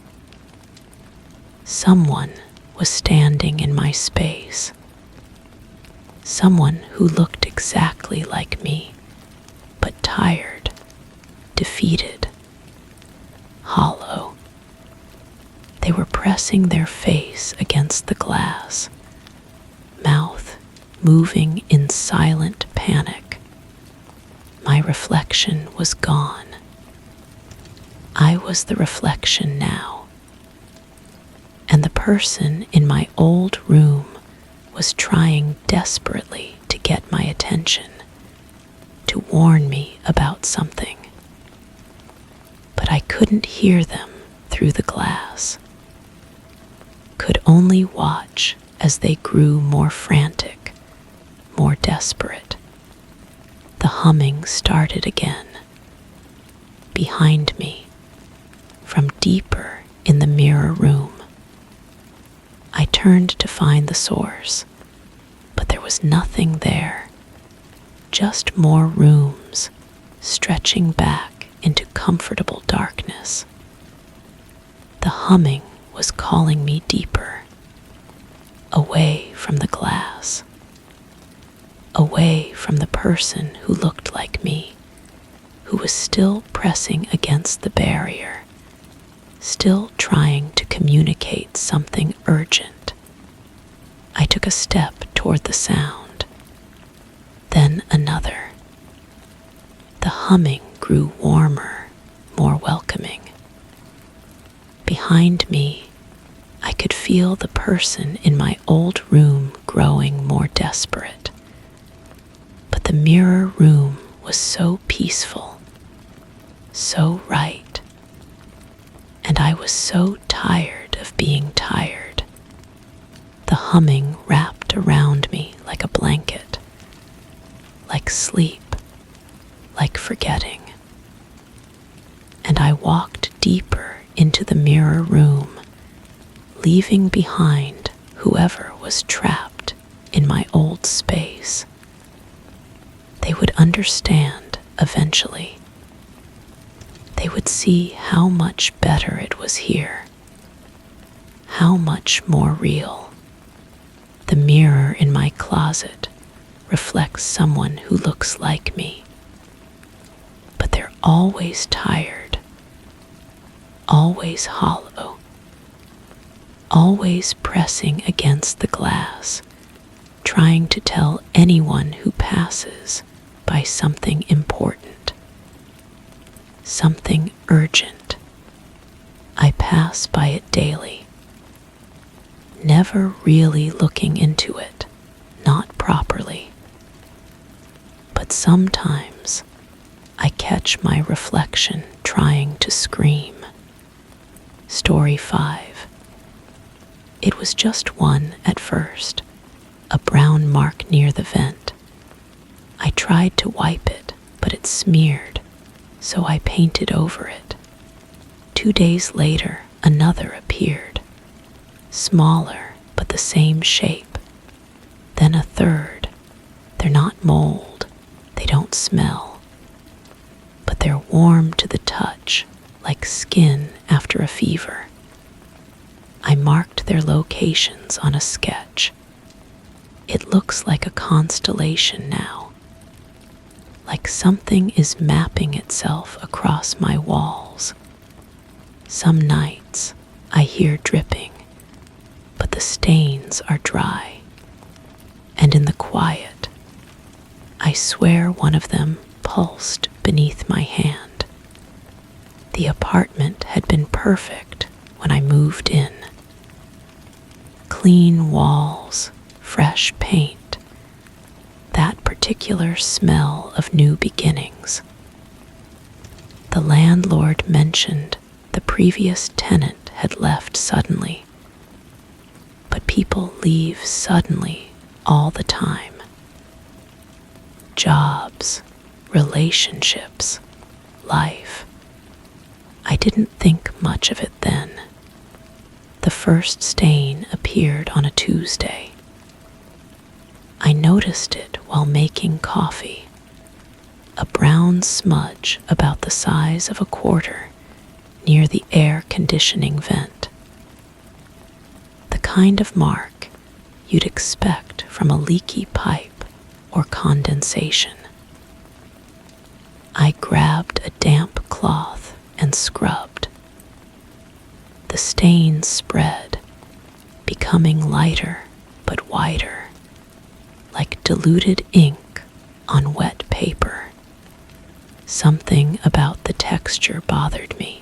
Someone was standing in my space. Someone who looked exactly like me, but tired, defeated, hollow. They were pressing their face against the glass, mouth moving in silent panic. My reflection was gone. I was the reflection now. And the person in my old room was trying desperately to get my attention, to warn me about something. But I couldn't hear them through the glass, could only watch as they grew more frantic, more desperate. The humming started again. Behind me, from deeper in the mirror room, I turned to find the source. was nothing there, just more rooms stretching back into comfortable darkness. The humming was calling me deeper, away from the glass, away from the person who looked like me, who was still pressing against the barrier, still trying to communicate something urgent. I took a step toward the sound, then another. The humming grew warmer, more welcoming. Behind me, I could feel the person in my old room growing more desperate. But the mirror room was so peaceful, so right, and I was so tired of being tired. The humming wrapped around me like a blanket, like sleep, like forgetting. And I walked deeper into the mirror room, leaving behind whoever was trapped in my old space. They would understand eventually. They would see how much better it was here, how much more real. The mirror in my closet reflects someone who looks like me, but they're always tired, always hollow, always pressing against the glass, trying to tell anyone who passes by something important, something urgent. I pass by it daily, never really looking into it, not properly. But sometimes I catch my reflection trying to scream. Story 5. It was just one at first, a brown mark near the vent. I tried to wipe it, but it smeared, so I painted over it. 2 days later, another appeared, smaller but the same shape. Then a third. They're not mold, they don't smell, but they're warm to the touch, like skin after a fever. I marked their locations on a sketch. It looks like a constellation now, like something is mapping itself across my walls. Some nights I hear dripping, but the stains are dry, and in the quiet, I swear one of them pulsed beneath my hand. The apartment had been perfect when I moved in. Clean walls, fresh paint, that particular smell of new beginnings. The landlord mentioned the previous tenant had left suddenly, but people leave suddenly all the time. Jobs, relationships, life. I didn't think much of it then. The first stain appeared on a Tuesday. I noticed it while making coffee, a brown smudge about the size of a quarter near the air conditioning vent. The kind of mark you'd expect from a leaky pipe or condensation. I grabbed a damp cloth and scrubbed. The stains spread, becoming lighter but wider, like diluted ink on wet paper. Something about the texture bothered me.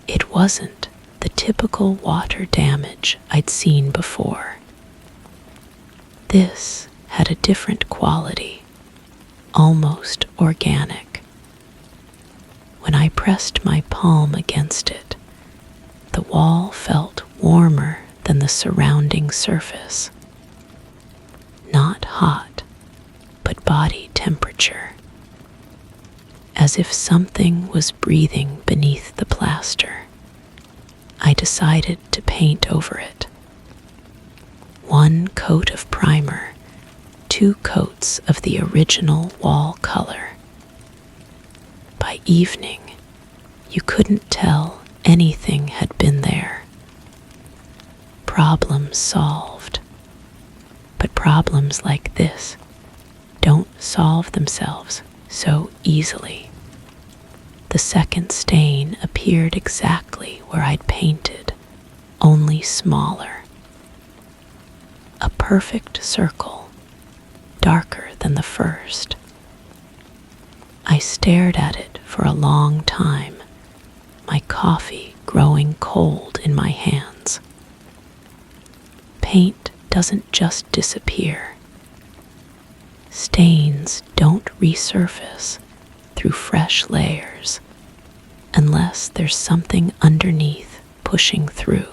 It wasn't the typical water damage I'd seen before. This had a different quality, almost organic. When I pressed my palm against it, the wall felt warmer than the surrounding surface. Not hot, but body temperature. As if something was breathing beneath the plaster. I decided to paint over it. 1 coat of primer, 2 coats of the original wall color. By evening, you couldn't tell anything had been there. Problem solved. But problems like this don't solve themselves so easily. The second stain appeared exactly where I'd painted, only smaller. A perfect circle, darker than the first. I stared at it for a long time, my coffee growing cold in my hands. Paint doesn't just disappear. Stains don't resurface through fresh layers unless there's something underneath pushing through.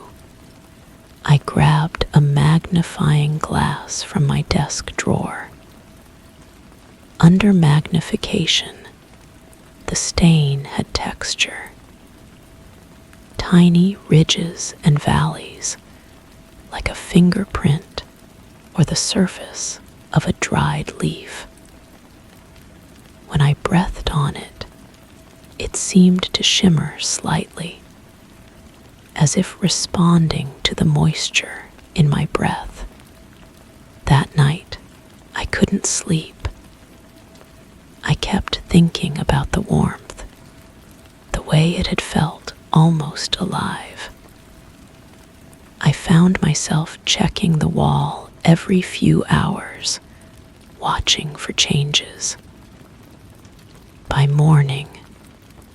I grabbed a magnifying glass from my desk drawer. Under magnification, the stain had texture. Tiny ridges and valleys, like a fingerprint or the surface of a dried leaf. When I breathed on it, it seemed to shimmer slightly, as if responding to the moisture in my breath. That night, I couldn't sleep. I kept thinking about the warmth, the way it had felt almost alive. I found myself checking the wall every few hours, watching for changes. By morning,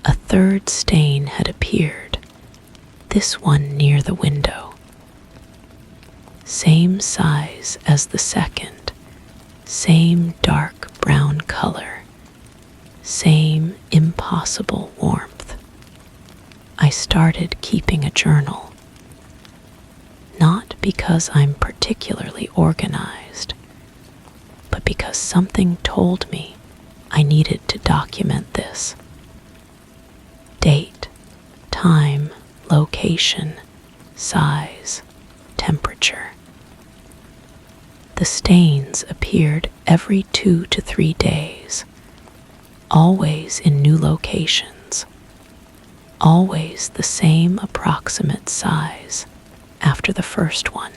a third stain had appeared, this one near the window. Same size as the second, same dark brown color, same impossible warmth. I started keeping a journal. Not because I'm particularly organized, but because something told me I needed to document this. Date, time, location, size, temperature. The stains appeared every 2 to 3 days, always in new locations, always the same approximate size after the first one.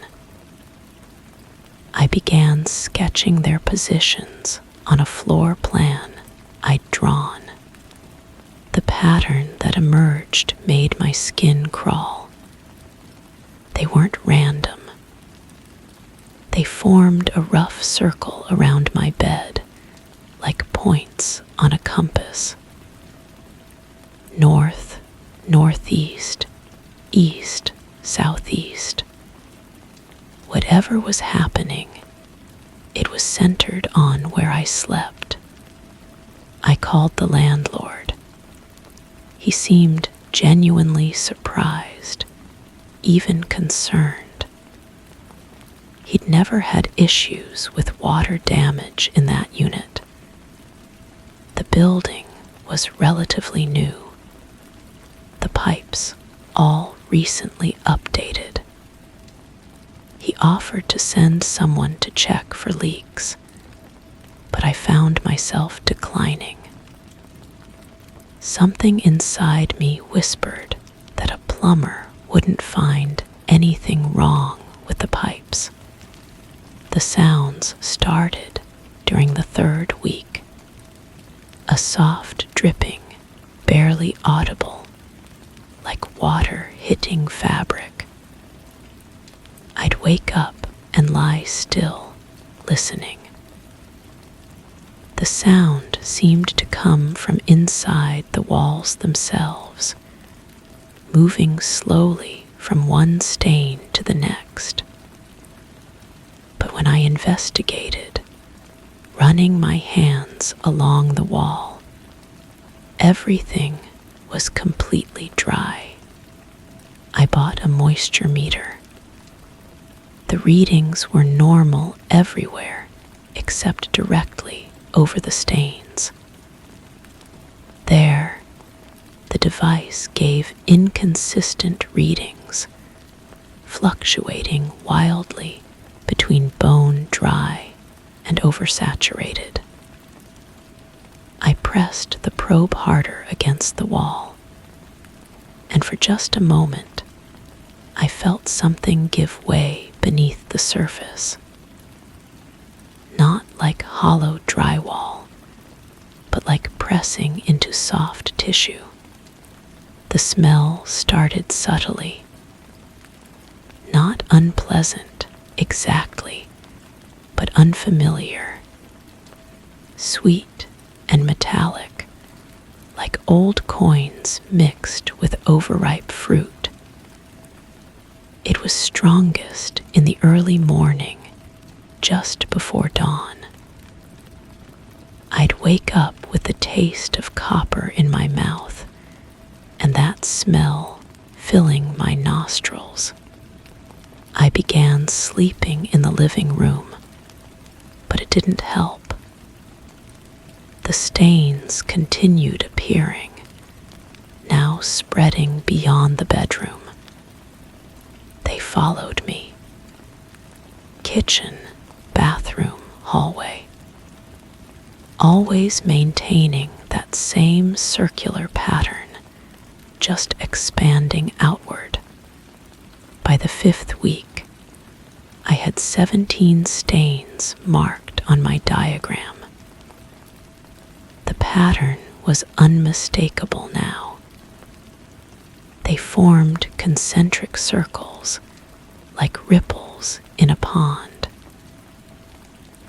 I began sketching their positions on a floor plan I'd drawn. The pattern that emerged made my skin crawl. They weren't random. They formed a rough circle around my bed, like points on a compass. North, northeast, east, southeast. Whatever was happening, it was centered on where I slept. I called the landlord. He seemed genuinely surprised, even concerned. He'd never had issues with water damage in that unit. The building was relatively new. The pipes all recently updated. He offered to send someone to check for leaks, but I found myself declining. Something inside me whispered that a plumber wouldn't find anything wrong with the pipes. The sounds started during the 3rd week. A soft dripping, barely audible, like water hitting fabric. I'd wake up and lie still, listening. The sound seemed to come from inside the walls themselves, moving slowly from one stain to the next. But when I investigated, running my hands along the wall, everything was completely dry. I bought a moisture meter. The readings were normal everywhere except directly over the stains. There, the device gave inconsistent readings, fluctuating wildly between between bone dry and oversaturated. I pressed the probe harder against the wall, and for just a moment, I felt something give way beneath the surface. Not like hollow drywall, but like pressing into soft tissue. The smell started subtly. Not unpleasant, exactly, but unfamiliar. Sweet and metallic, like old coins mixed with overripe fruit. It was strongest in the early morning, just before dawn. I'd wake up with the taste of copper in my mouth, and that smell filling my nostrils. I began sleeping in the living room, but it didn't help. The stains continued appearing, now spreading beyond the bedroom. They followed me. Kitchen, bathroom, hallway. Always maintaining that same circular pattern, just expanding outward. By the 5th week, I had 17 stains marked on my diagram. The pattern was unmistakable now. They formed concentric circles, like ripples in a pond.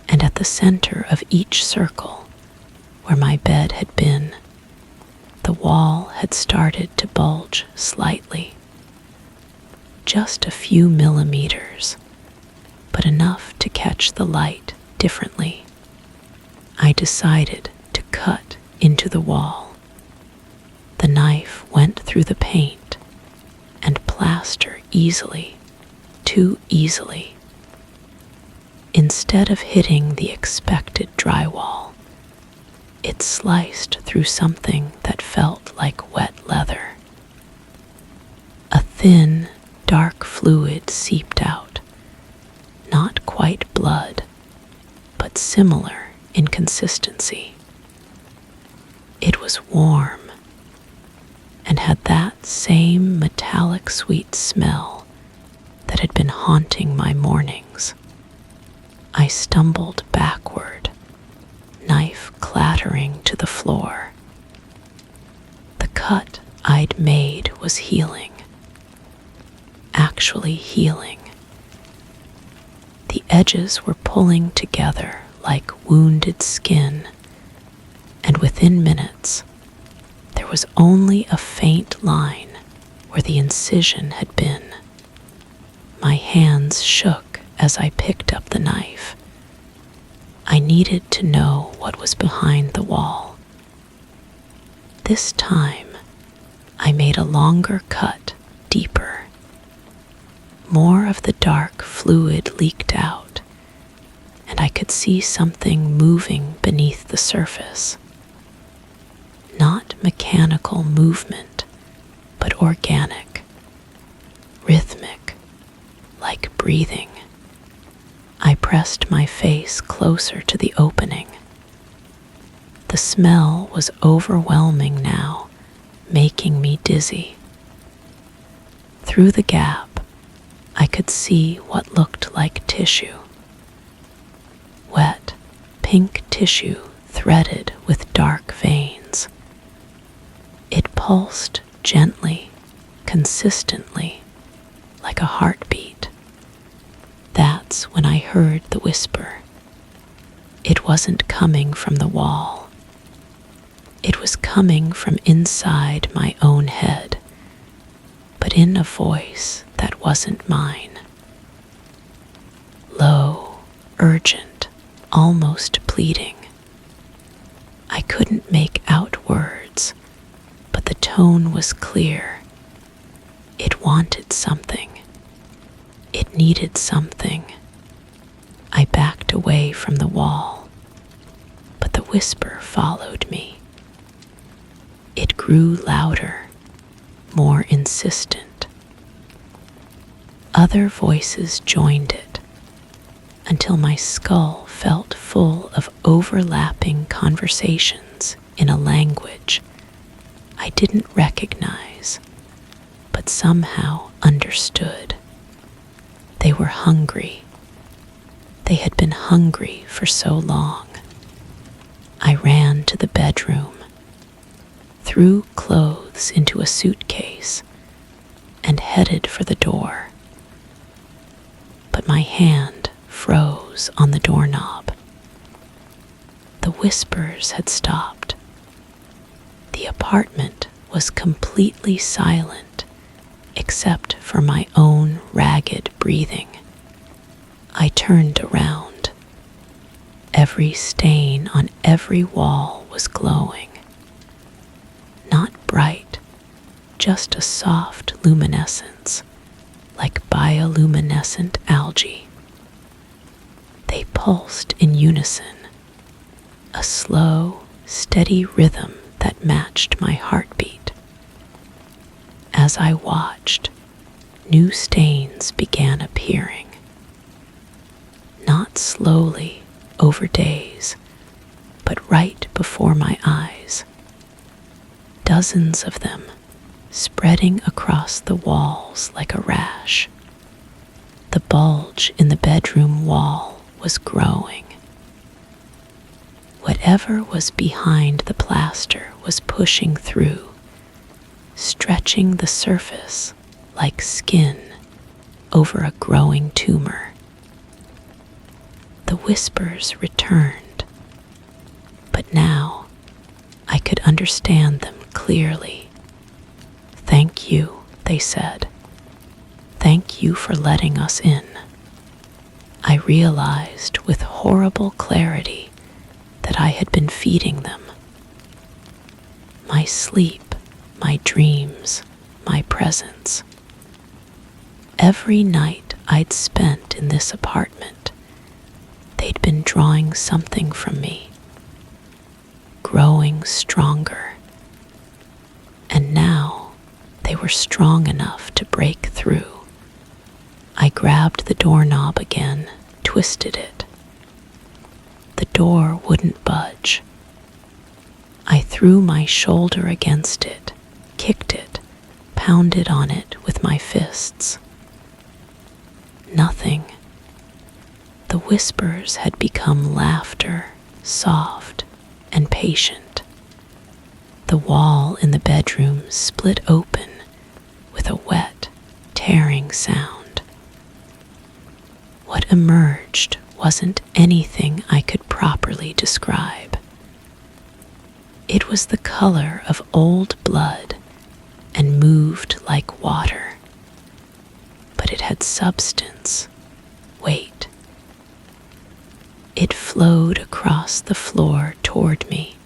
And at the center of each circle, where my bed had been, the wall had started to bulge slightly. Just a few millimeters, but enough to catch the light differently. I decided to cut into the wall. The knife went through the paint and plaster easily, too easily. Instead of hitting the expected drywall, it sliced through something that felt like wet leather. A thin, dark fluid seeped out, not quite blood, but similar in consistency. It was warm and had that same metallic sweet smell that had been haunting my mornings. I stumbled backward, knife clattering to the floor. The cut I'd made was healing. Actually healing. The edges were pulling together like wounded skin, and within minutes, there was only a faint line where the incision had been. My hands shook as I picked up the knife. I needed to know what was behind the wall. This time, I made a longer cut, deeper. More of the dark fluid leaked out, and I could see something moving beneath the surface. Not mechanical movement, but organic, rhythmic, like breathing. I pressed my face closer to the opening. The smell was overwhelming now, making me dizzy. Through the gap, I could see what looked like tissue. Wet, pink tissue threaded with dark veins. It pulsed gently, consistently, like a heartbeat. That's when I heard the whisper. It wasn't coming from the wall. It was coming from inside my own head, but in a voice that wasn't mine. Low, urgent, almost pleading. I couldn't make out words, but the tone was clear. It wanted something. It needed something. I backed away from the wall, but the whisper followed me. It grew louder, more insistent. Other voices joined it. until my skull felt full of overlapping conversations in a language I didn't recognize, but somehow understood. They were hungry. They had been hungry for so long. I ran to the bedroom, threw clothes into a suitcase, and headed for the door. But my hand froze on the doorknob. The whispers had stopped. The apartment was completely silent, except for my own ragged breathing. I turned around. Every stain on every wall was glowing. Not bright, just a soft luminescence, like bioluminescent algae. They pulsed in unison, a slow, steady rhythm that matched my heartbeat. As I watched, new stains began appearing. Not slowly over days, but right before my eyes. Dozens of them, spreading across the walls like a rash. The bulge in the bedroom wall was growing. Whatever was behind the plaster was pushing through, stretching the surface like skin over a growing tumor. The whispers returned, but now I could understand them clearly. "Thank you," they said. "Thank you for letting us in." I realized with horrible clarity that I had been feeding them. My sleep, my dreams, my presence. Every night I'd spent in this apartment, they'd been drawing something from me, growing stronger. And now they were strong enough to break through. I grabbed the doorknob again, twisted it. The door wouldn't budge. I threw my shoulder against it, kicked it, pounded on it with my fists. Nothing. The whispers had become laughter, soft and patient. The wall in the bedroom split open with a wet, tearing sound. What emerged wasn't anything I could properly describe. It was the color of old blood and moved like water. But it had substance, weight. It flowed across the floor toward me,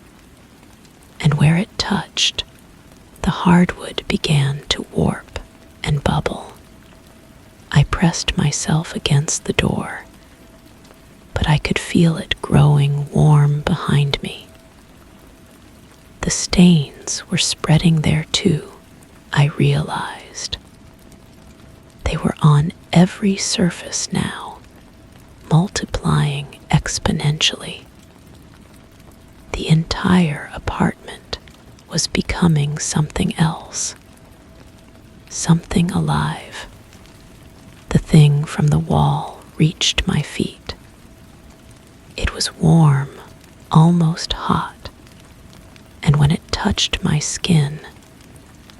and where it touched, the hardwood began to warp and bubble. I pressed myself against the door, but I could feel it growing warm behind me. The stains were spreading there too, I realized. They were on every surface now, multiplying exponentially. The entire apartment was becoming something else, something alive. The thing from the wall reached my feet. It was warm, almost hot, and when it touched my skin,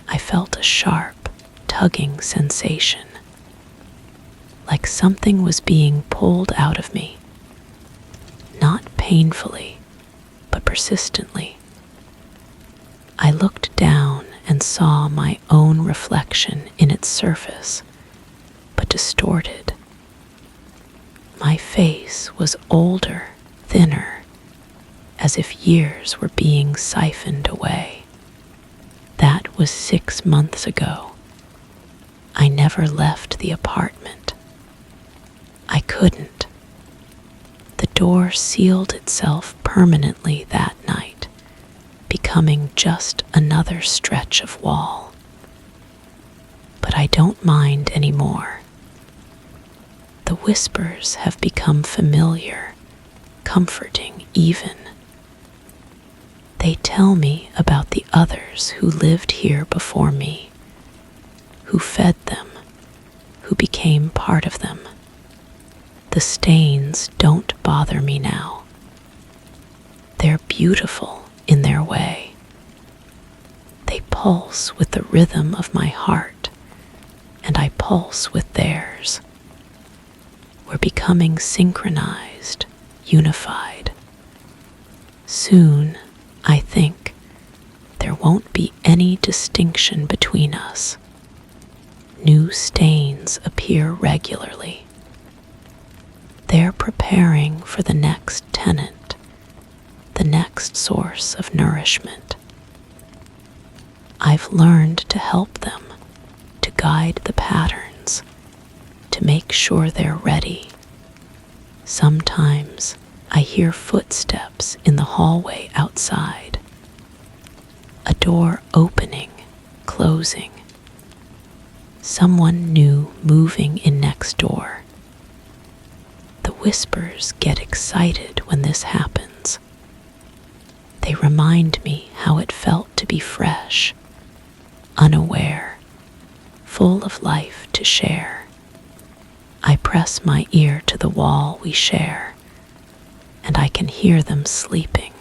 I felt a sharp, tugging sensation, like something was being pulled out of me, not painfully, but persistently. I looked down and saw my own reflection in its surface, but distorted. My face was older, thinner, as if years were being siphoned away. That was 6 months ago. I never left the apartment. I couldn't. The door sealed itself permanently that night, becoming just another stretch of wall. But I don't mind anymore. The whispers have become familiar, comforting even. They tell me about the others who lived here before me, who fed them, who became part of them. The stains don't bother me now. They're beautiful in their way. They pulse with the rhythm of my heart, and I pulse with theirs. We're becoming synchronized, unified. Soon, I think, there won't be any distinction between us. New stains appear regularly. They're preparing for the next tenant, the next source of nourishment. I've learned to help them, to guide the patterns, to make sure they're ready. Sometimes I hear footsteps in the hallway outside, a door opening, closing, someone new moving in next door. The whispers get excited when this happens. They remind me how it felt to be fresh, unaware, full of life to share. I press my ear to the wall we share, and I can hear them sleeping.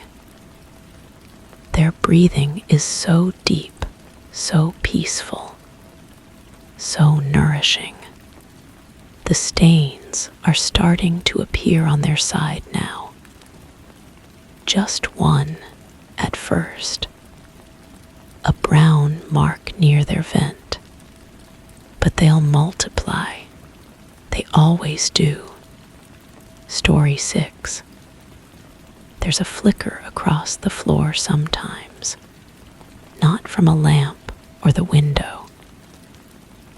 Their breathing is so deep, so peaceful, so nourishing. The stains are starting to appear on their side now. Just one at first, a brown mark near their vent, but they'll multiply. They always do. Story 6. There's a flicker across the floor sometimes, not from a lamp or the window.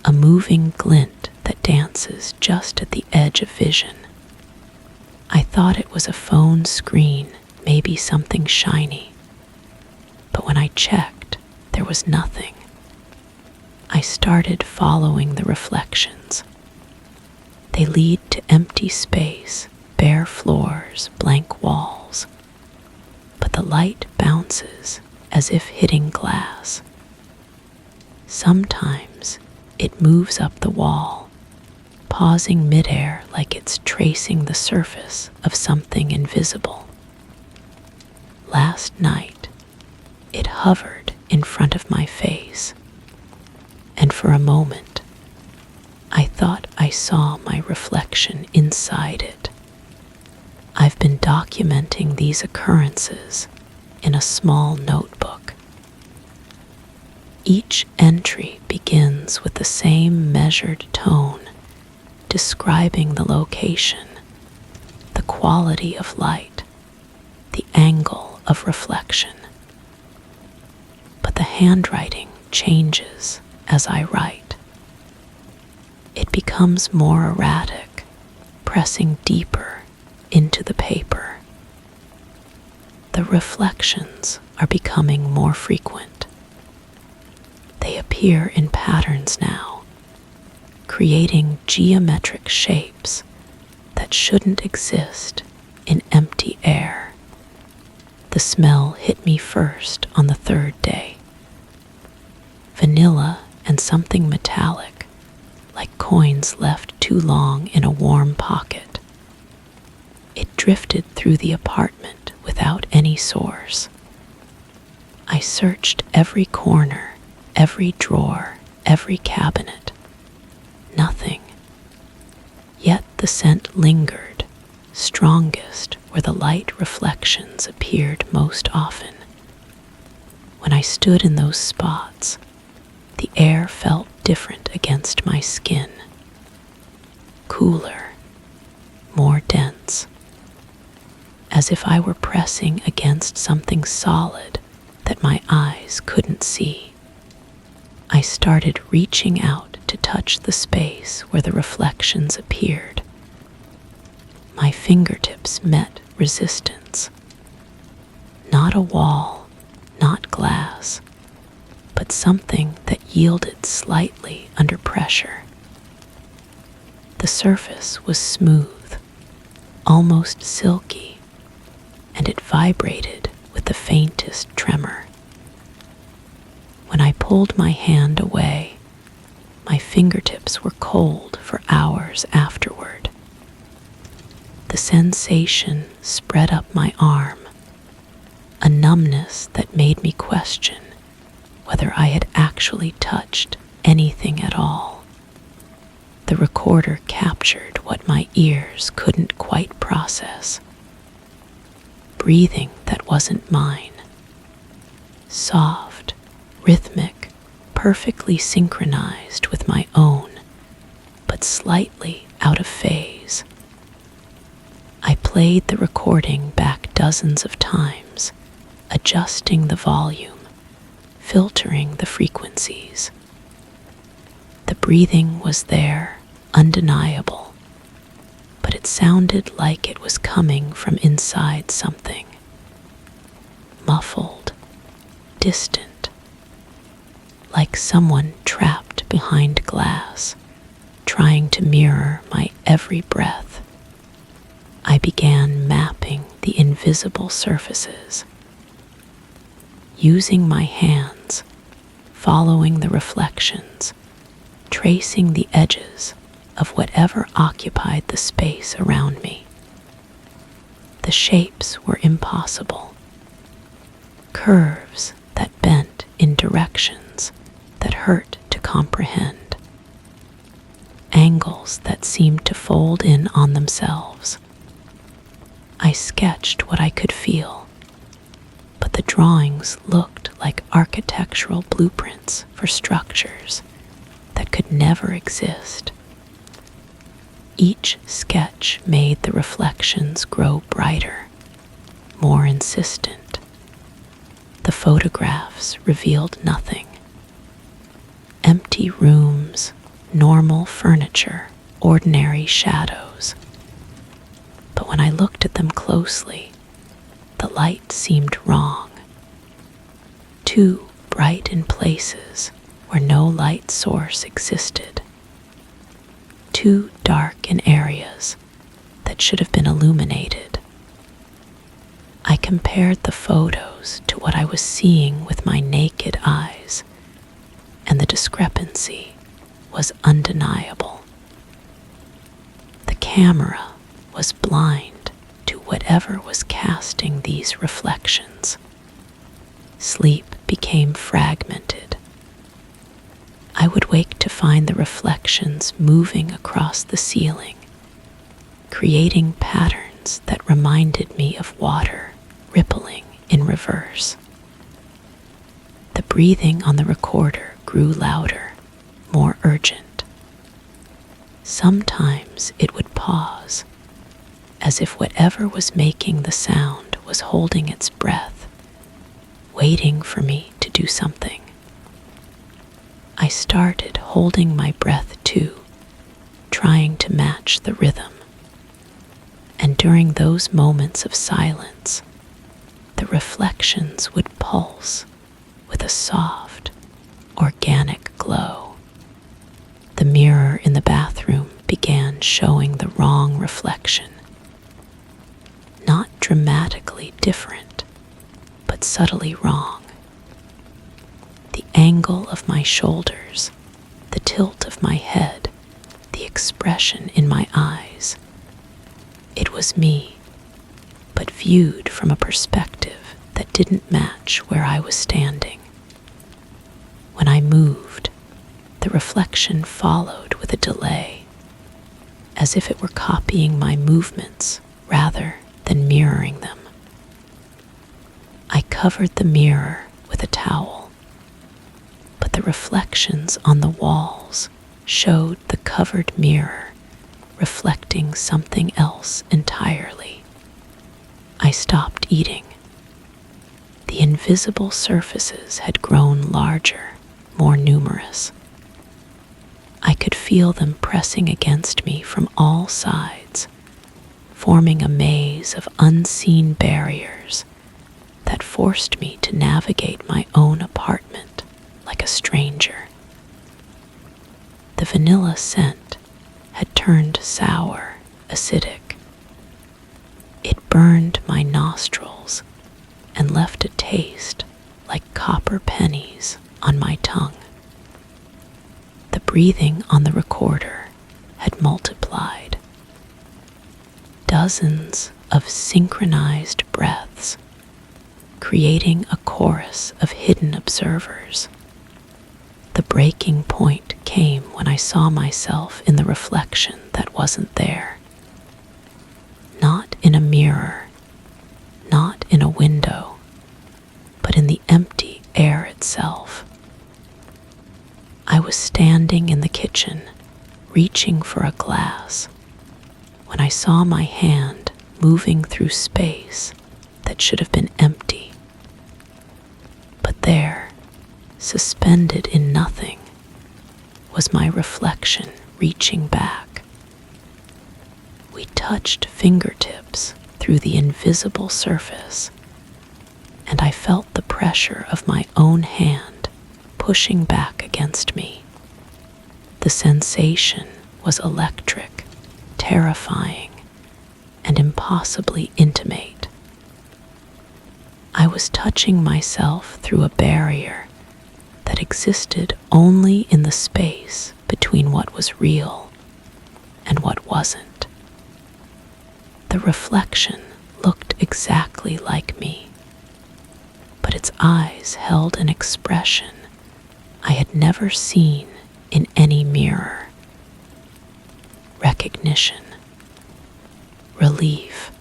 A moving glint that dances just at the edge of vision. I thought it was a phone screen, maybe something shiny. But when I checked, there was nothing. I started following the reflections. They lead to empty space, bare floors, blank walls. But the light bounces as if hitting glass. Sometimes it moves up the wall, pausing midair like it's tracing the surface of something invisible. Last night, it hovered in front of my face, and for a moment, I thought I saw my reflection inside it. I've been documenting these occurrences in a small notebook. Each entry begins with the same measured tone, describing the location, the quality of light, the angle of reflection. But the handwriting changes as I write. It becomes more erratic, pressing deeper into the paper. The reflections are becoming more frequent. They appear in patterns now, creating geometric shapes that shouldn't exist in empty air. The smell hit me first on the third day. Vanilla and something metallic, like coins left too long in a warm pocket. It drifted through the apartment without any source. I searched every corner, every drawer, every cabinet. Nothing. Yet the scent lingered, strongest where the light reflections appeared most often. When I stood in those spots, the air felt different against my skin. Cooler, more dense, as if I were pressing against something solid that my eyes couldn't see. I started reaching out to touch the space where the reflections appeared. My fingertips met resistance. Not a wall, not glass, but something that yielded slightly under pressure. The surface was smooth, almost silky, and it vibrated with the faintest tremor. When I pulled my hand away, my fingertips were cold for hours afterward. The sensation spread up my arm, a numbness that made me question whether I had actually touched anything at all. The recorder captured what my ears couldn't quite process. Breathing that wasn't mine. Soft, rhythmic, perfectly synchronized with my own, but slightly out of phase. I played the recording back dozens of times, adjusting the volume, filtering the frequencies. The breathing was there, undeniable, but it sounded like it was coming from inside something. Muffled, distant, like someone trapped behind glass, trying to mirror my every breath. I began mapping the invisible surfaces, using my hands, following the reflections, tracing the edges of whatever occupied the space around me. The shapes were impossible. Curves that bent in directions that hurt to comprehend. Angles that seemed to fold in on themselves. I sketched what I could feel, but the drawings looked like architectural blueprints for structures that could never exist. Each sketch made the reflections grow brighter, more insistent. The photographs revealed nothing. Empty rooms, normal furniture, ordinary shadows. But when I looked at them closely, the light seemed wrong. Too bright in places where no light source existed. Too dark in areas that should have been illuminated. I compared the photos to what I was seeing with my naked eyes, and the discrepancy was undeniable. The camera was blind to whatever was casting these reflections. Sleep became fragmented. I would wake to find the reflections moving across the ceiling, creating patterns that reminded me of water rippling in reverse. The breathing on the recorder grew louder, more urgent. Sometimes it would pause, as if whatever was making the sound was holding its breath, waiting for me to do something. I started holding my breath too, trying to match the rhythm. And during those moments of silence, the reflections would pulse with a soft, organic glow. The mirror in the bathroom began showing the wrong reflection. Not dramatically different, but subtly wrong. The angle of my shoulders, the tilt of my head, the expression in my eyes. It was me, but viewed from a perspective that didn't match where I was standing. When I moved, the reflection followed with a delay, as if it were copying my movements rather than mirroring them. I covered the mirror with a towel, but the reflections on the walls showed the covered mirror reflecting something else entirely. I stopped eating. The invisible surfaces had grown larger, more numerous. I could feel them pressing against me from all sides, forming a maze of unseen barriers that forced me to navigate my own apartment like a stranger. The vanilla scent had turned sour, acidic. It burned my nostrils and left a taste like copper pennies on my tongue. The breathing on the recorder had multiplied. Dozens of synchronized breaths, creating a chorus of hidden observers. The breaking point came when I saw myself in the reflection that wasn't there. Not in a mirror, not in a window, but in the empty air itself. I was standing in the kitchen, reaching for a glass, when I saw my hand moving through space that should have been empty. But there, suspended in nothing, was my reflection reaching back. We touched fingertips through the invisible surface, and I felt the pressure of my own hand pushing back against me. The sensation was electric, terrifying, and impossibly intimate. I was touching myself through a barrier that existed only in the space between what was real and what wasn't. The reflection looked exactly like me, but its eyes held an expression I had never seen in any mirror. Recognition, relief,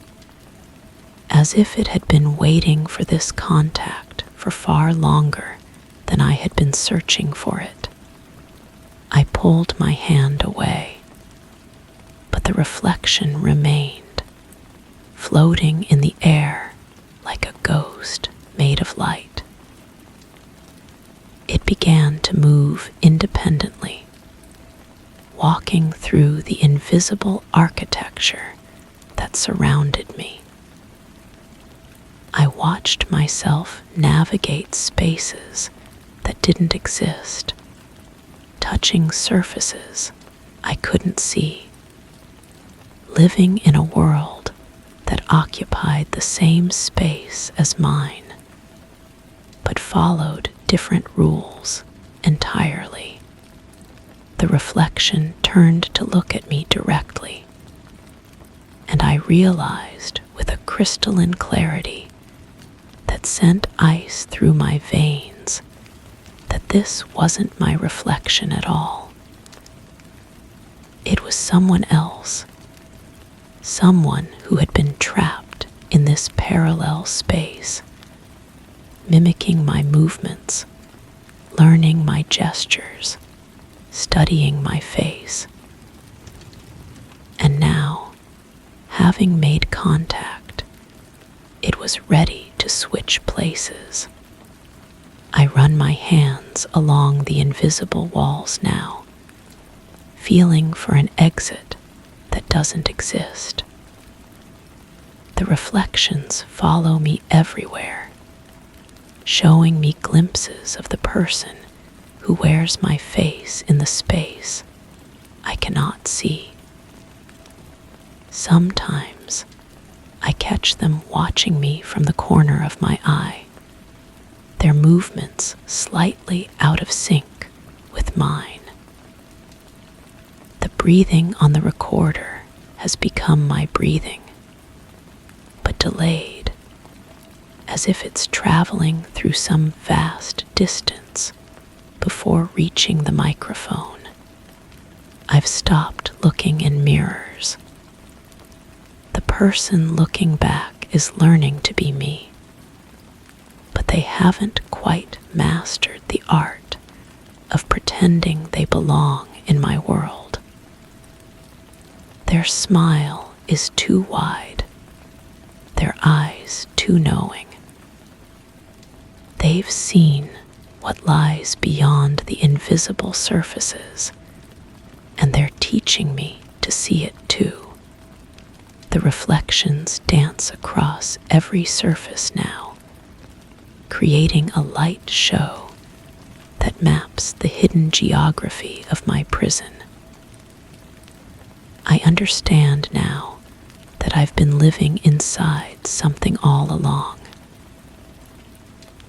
as if it had been waiting for this contact for far longer than I had been searching for it. I pulled my hand away, but the reflection remained, floating in the air like a ghost made of light. It began to move independently, walking through the invisible architecture that surrounded me. I watched myself navigate spaces that didn't exist, touching surfaces I couldn't see, living in a world that occupied the same space as mine, but followed different rules entirely. The reflection turned to look at me directly, and I realized with a crystalline clarity that sent ice through my veins that this wasn't my reflection at all. It was someone else, someone who had been trapped in this parallel space, mimicking my movements, learning my gestures, studying my face. And now, having made contact, it was ready to switch places. I run my hands along the invisible walls now, feeling for an exit that doesn't exist. The reflections follow me everywhere, showing me glimpses of the person who wears my face in the space I cannot see. Sometimes I catch them watching me from the corner of my eye, their movements slightly out of sync with mine. The breathing on the recorder has become my breathing, but delayed, as if it's traveling through some vast distance before reaching the microphone. I've stopped looking in mirrors. The person looking back is learning to be me, but they haven't quite mastered the art of pretending they belong in my world. Their smile is too wide, their eyes too knowing. They've seen what lies beyond the invisible surfaces, and they're teaching me to see it too. The reflections dance across every surface now, creating a light show that maps the hidden geography of my prison. I understand now that I've been living inside something all along.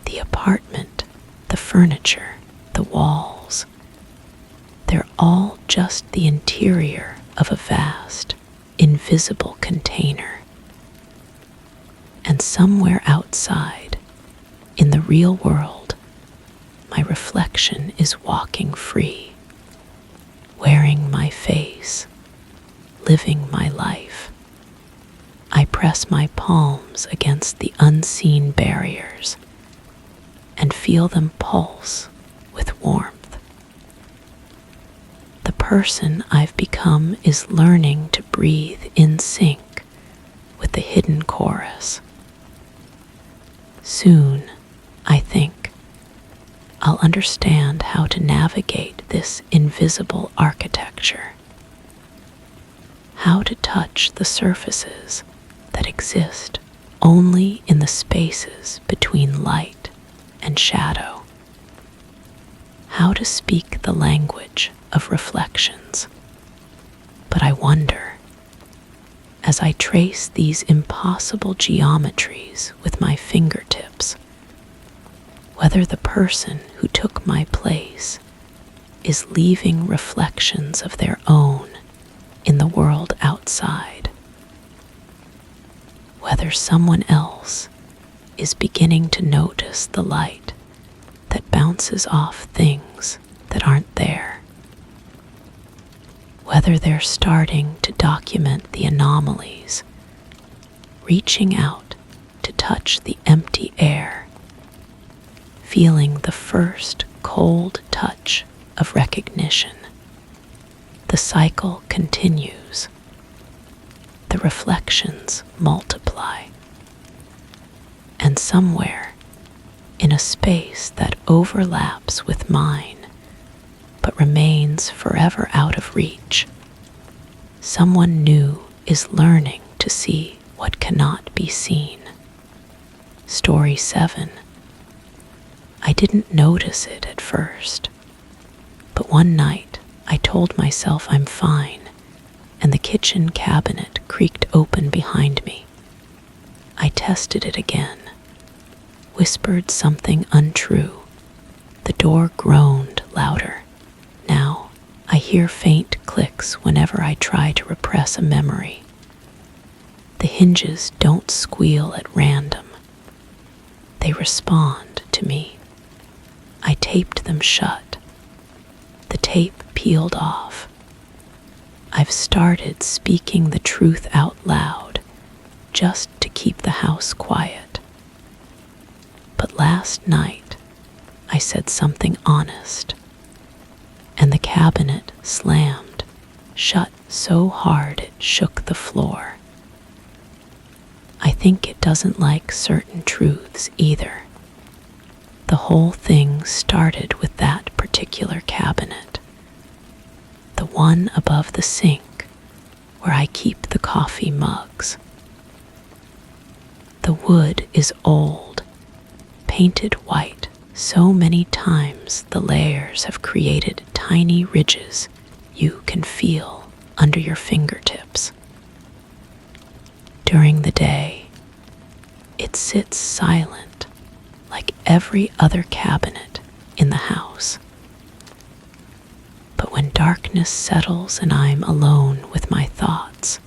The apartment, the furniture, the walls, they're all just the interior of a vast, invisible container. And somewhere outside, in the real world, my reflection is walking free, wearing my face, living my life. I press my palms against the unseen barriers and feel them pulse with warmth. The person I've become is learning to breathe in sync with the hidden chorus. Soon, I think, I'll understand how to navigate this invisible architecture, how to touch the surfaces that exist only in the spaces between light and shadow, how to speak the language of reflections. But I wonder, as I trace these impossible geometries with my fingertips, whether the person who took my place is leaving reflections of their own in the world outside, whether someone else is beginning to notice the light that bounces off things that aren't there, whether they're starting to document the anomalies, reaching out to touch the empty air, feeling the first cold touch of recognition. The cycle continues. The reflections multiply. And somewhere, in a space that overlaps with mine, but remains forever out of reach, someone new is learning to see what cannot be seen. Story 7. I didn't notice it at first, but one night I told myself I'm fine, and the kitchen cabinet creaked open behind me. I tested it again, whispered something untrue. The door groaned louder. Now I hear faint clicks whenever I try to repress a memory. The hinges don't squeal at random. They respond to me. I taped them shut. The tape peeled off. I've started speaking the truth out loud just to keep the house quiet. But last night, I said something honest, and the cabinet slammed shut so hard it shook the floor. I think it doesn't like certain truths either. The whole thing started with that particular cabinet, the one above the sink where I keep the coffee mugs. The wood is old, painted white so many times the layers have created tiny ridges you can feel under your fingertips. During the day, it sits silent like every other cabinet in the house. But when darkness settles and I'm alone with my thoughts,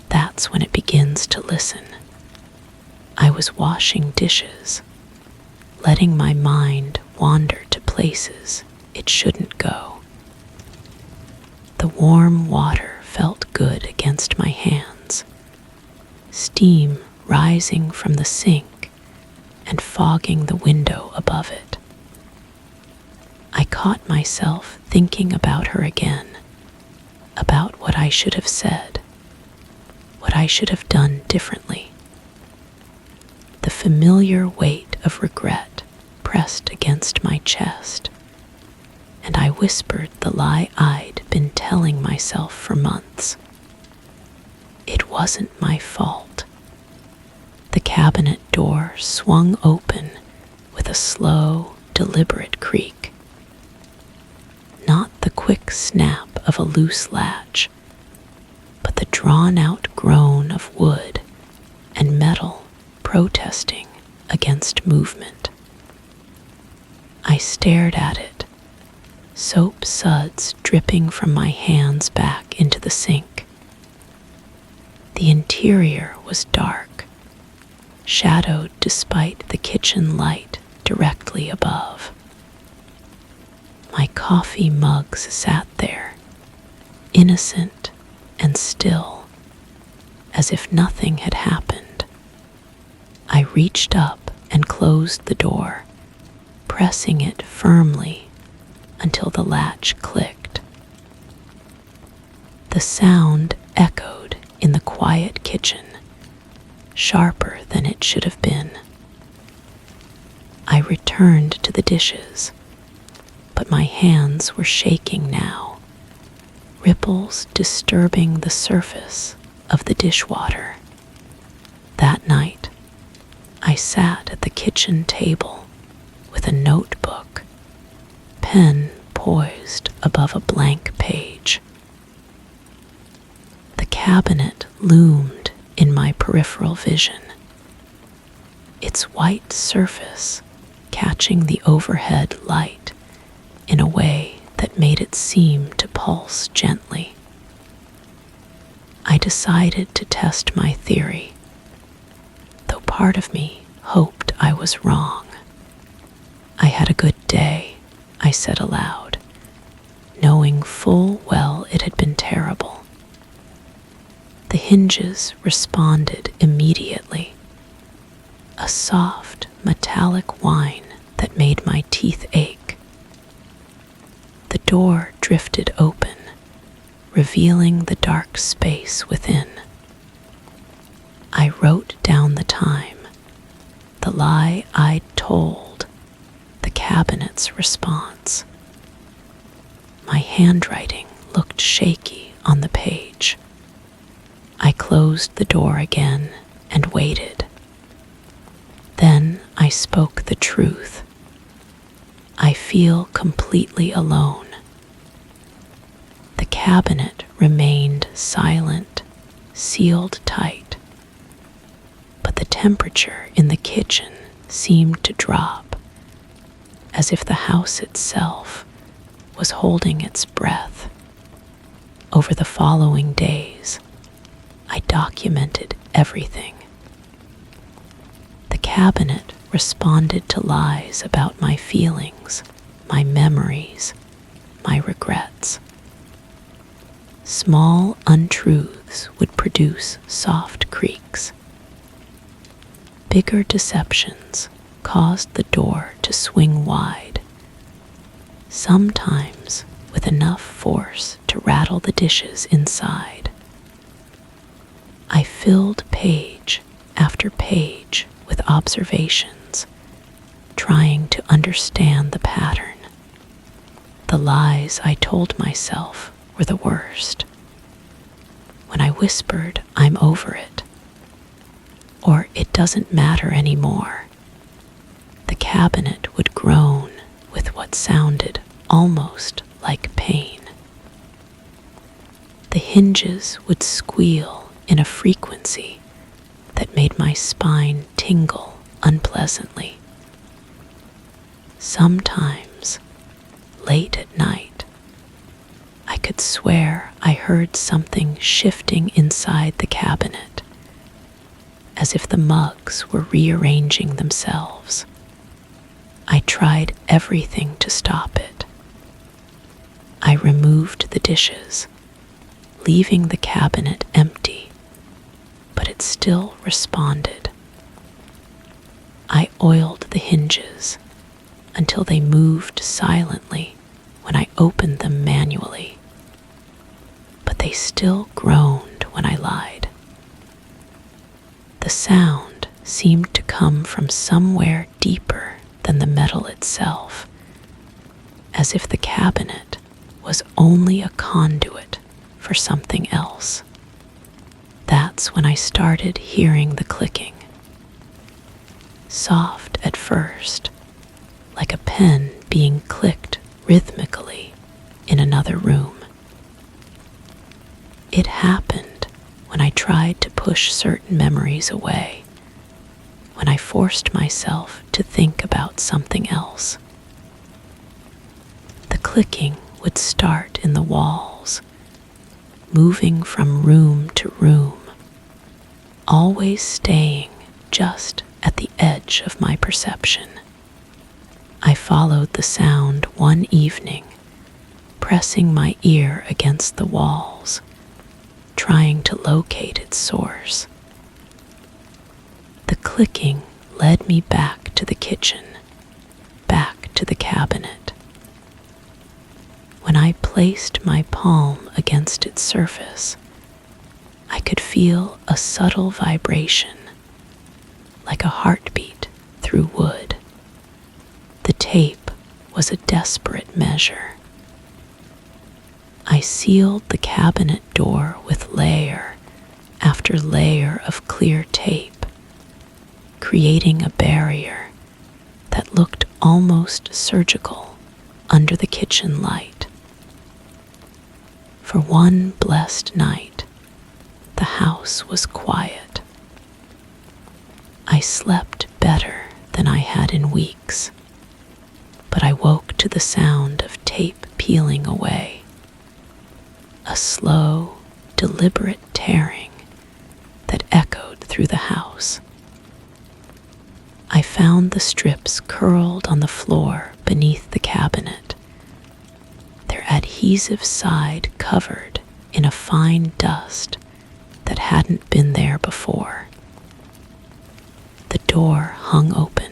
that's when it begins to listen. I was washing dishes, letting my mind wander to places it shouldn't go. The warm water felt good against my hands, steam rising from the sink and fogging the window above it. I caught myself thinking about her again, about what I should have said, what I should have done differently. The familiar weight of regret pressed against my chest, and I whispered the lie I'd been telling myself for months. It wasn't my fault. The cabinet door swung open with a slow, deliberate creak. Not the quick snap of a loose latch, drawn-out groan of wood and metal protesting against movement. I stared at it, soap suds dripping from my hands back into the sink. The interior was dark, shadowed despite the kitchen light directly above. My coffee mugs sat there, innocent and still, as if nothing had happened. I reached up and closed the door, pressing it firmly until the latch clicked. The sound echoed in the quiet kitchen, sharper than it should have been. I returned to the dishes, but my hands were shaking now, ripples disturbing the surface of the dishwater. That night, I sat at the kitchen table with a notebook, pen poised above a blank page. The cabinet loomed in my peripheral vision, its white surface catching the overhead light in a way that made it seem to pulse gently. I decided to test my theory, though part of me hoped I was wrong. I had a good day, I said aloud, knowing full well it had been terrible. The hinges responded immediately, a soft, metallic whine that made my teeth ache. The door drifted open, revealing the dark space within. I wrote down the time, the lie I'd told, the cabinet's response. My handwriting looked shaky on the page. I closed the door again and waited. Then I spoke the truth. I feel completely alone. The cabinet remained silent, sealed tight, but the temperature in the kitchen seemed to drop, as if the house itself was holding its breath. Over the following days, I documented everything. The cabinet responded to lies about my feelings, my memories, my regrets. Small untruths would produce soft creaks. Bigger deceptions caused the door to swing wide, sometimes with enough force to rattle the dishes inside. I filled page after page with observations, trying to understand the pattern. The lies I told myself were the worst. When I whispered, "I'm over it," or "it doesn't matter anymore," the cabinet would groan with what sounded almost like pain. The hinges would squeal in a frequency that made my spine tingle unpleasantly. Sometimes, late at night, I could swear I heard something shifting inside the cabinet, as if the mugs were rearranging themselves. I tried everything to stop it. I removed the dishes, leaving the cabinet empty, but it still responded. I oiled the hinges until they moved silently when I opened them manually, but they still groaned when I lied. The sound seemed to come from somewhere deeper than the metal itself, as if the cabinet was only a conduit for something else. That's when I started hearing the clicking. Soft at first, like a pen being clicked rhythmically in another room. It happened tried to push certain memories away, when I forced myself to think about something else. The clicking would start in the walls, moving from room to room, always staying just at the edge of my perception. I followed the sound one evening, pressing my ear against the walls, trying to locate its source. The clicking led me back to the kitchen, back to the cabinet. When I placed my palm against its surface, I could feel a subtle vibration, like a heartbeat through wood. The tape was a desperate measure. I sealed the cabinet door with layer after layer of clear tape, creating a barrier that looked almost surgical under the kitchen light. For one blessed night, the house was quiet. I slept better than I had in weeks, but I woke to the sound of tape peeling away, a slow, deliberate tearing that echoed through the house. I found the strips curled on the floor beneath the cabinet, their adhesive side covered in a fine dust that hadn't been there before. The door hung open,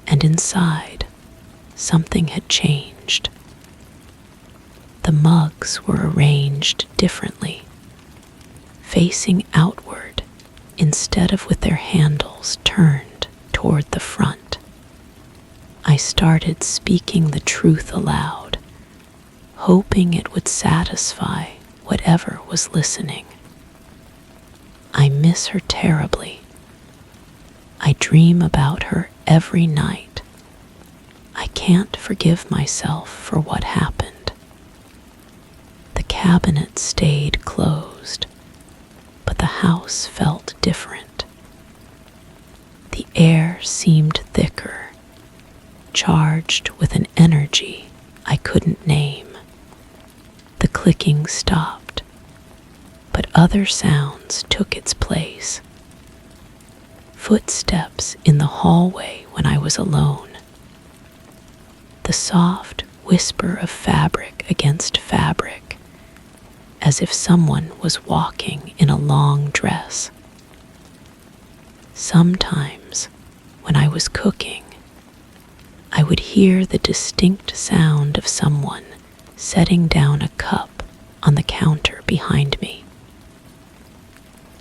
and inside, something had changed. The mugs were arranged differently, facing outward instead of with their handles turned toward the front. I started speaking the truth aloud, hoping it would satisfy whatever was listening. I miss her terribly. I dream about her every night. I can't forgive myself for what happened. The cabinet stayed closed, but the house felt different. The air seemed thicker, charged with an energy I couldn't name. The clicking stopped, but other sounds took its place. Footsteps in the hallway when I was alone. The soft whisper of fabric against fabric, as if someone was walking in a long dress. Sometimes, when I was cooking, I would hear the distinct sound of someone setting down a cup on the counter behind me.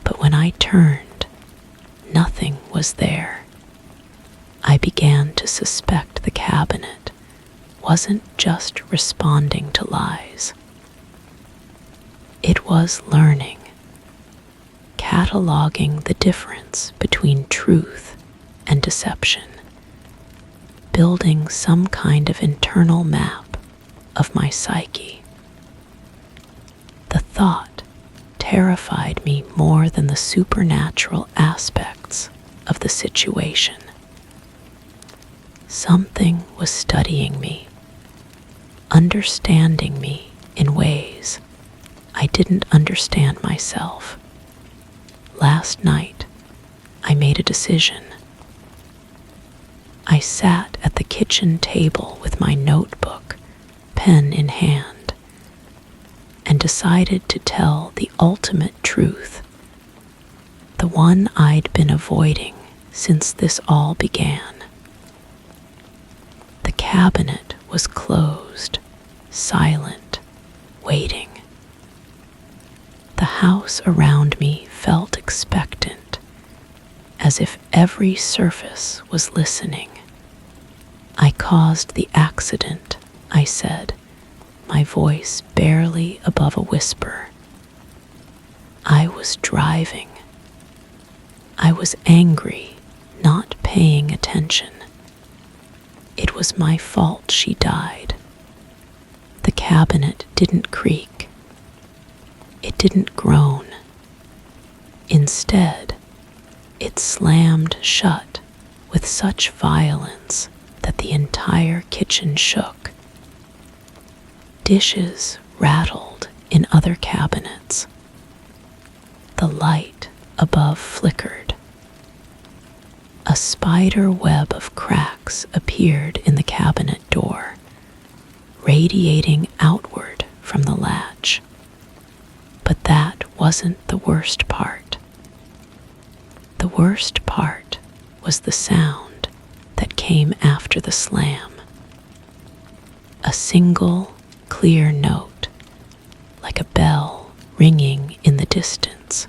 But when I turned, nothing was there. I began to suspect the cabinet wasn't just responding to lies. It was learning, cataloging the difference between truth and deception, building some kind of internal map of my psyche. The thought terrified me more than the supernatural aspects of the situation. Something was studying me, understanding me in ways I didn't understand myself. Last night, I made a decision. I sat at the kitchen table with my notebook, pen in hand, and decided to tell the ultimate truth, the one I'd been avoiding since this all began. The cabinet was closed, silent, waiting. The house around me felt expectant, as if every surface was listening. I caused the accident, I said, my voice barely above a whisper. I was driving. I was angry, not paying attention. It was my fault she died. The cabinet didn't creak. It didn't groan. Instead, it slammed shut with such violence that the entire kitchen shook. Dishes rattled in other cabinets. The light above flickered. A spider web of cracks appeared in the cabinet door, radiating outward from the latch. But that wasn't the worst part. The worst part was the sound that came after the slam. A single, clear note, like a bell ringing in the distance.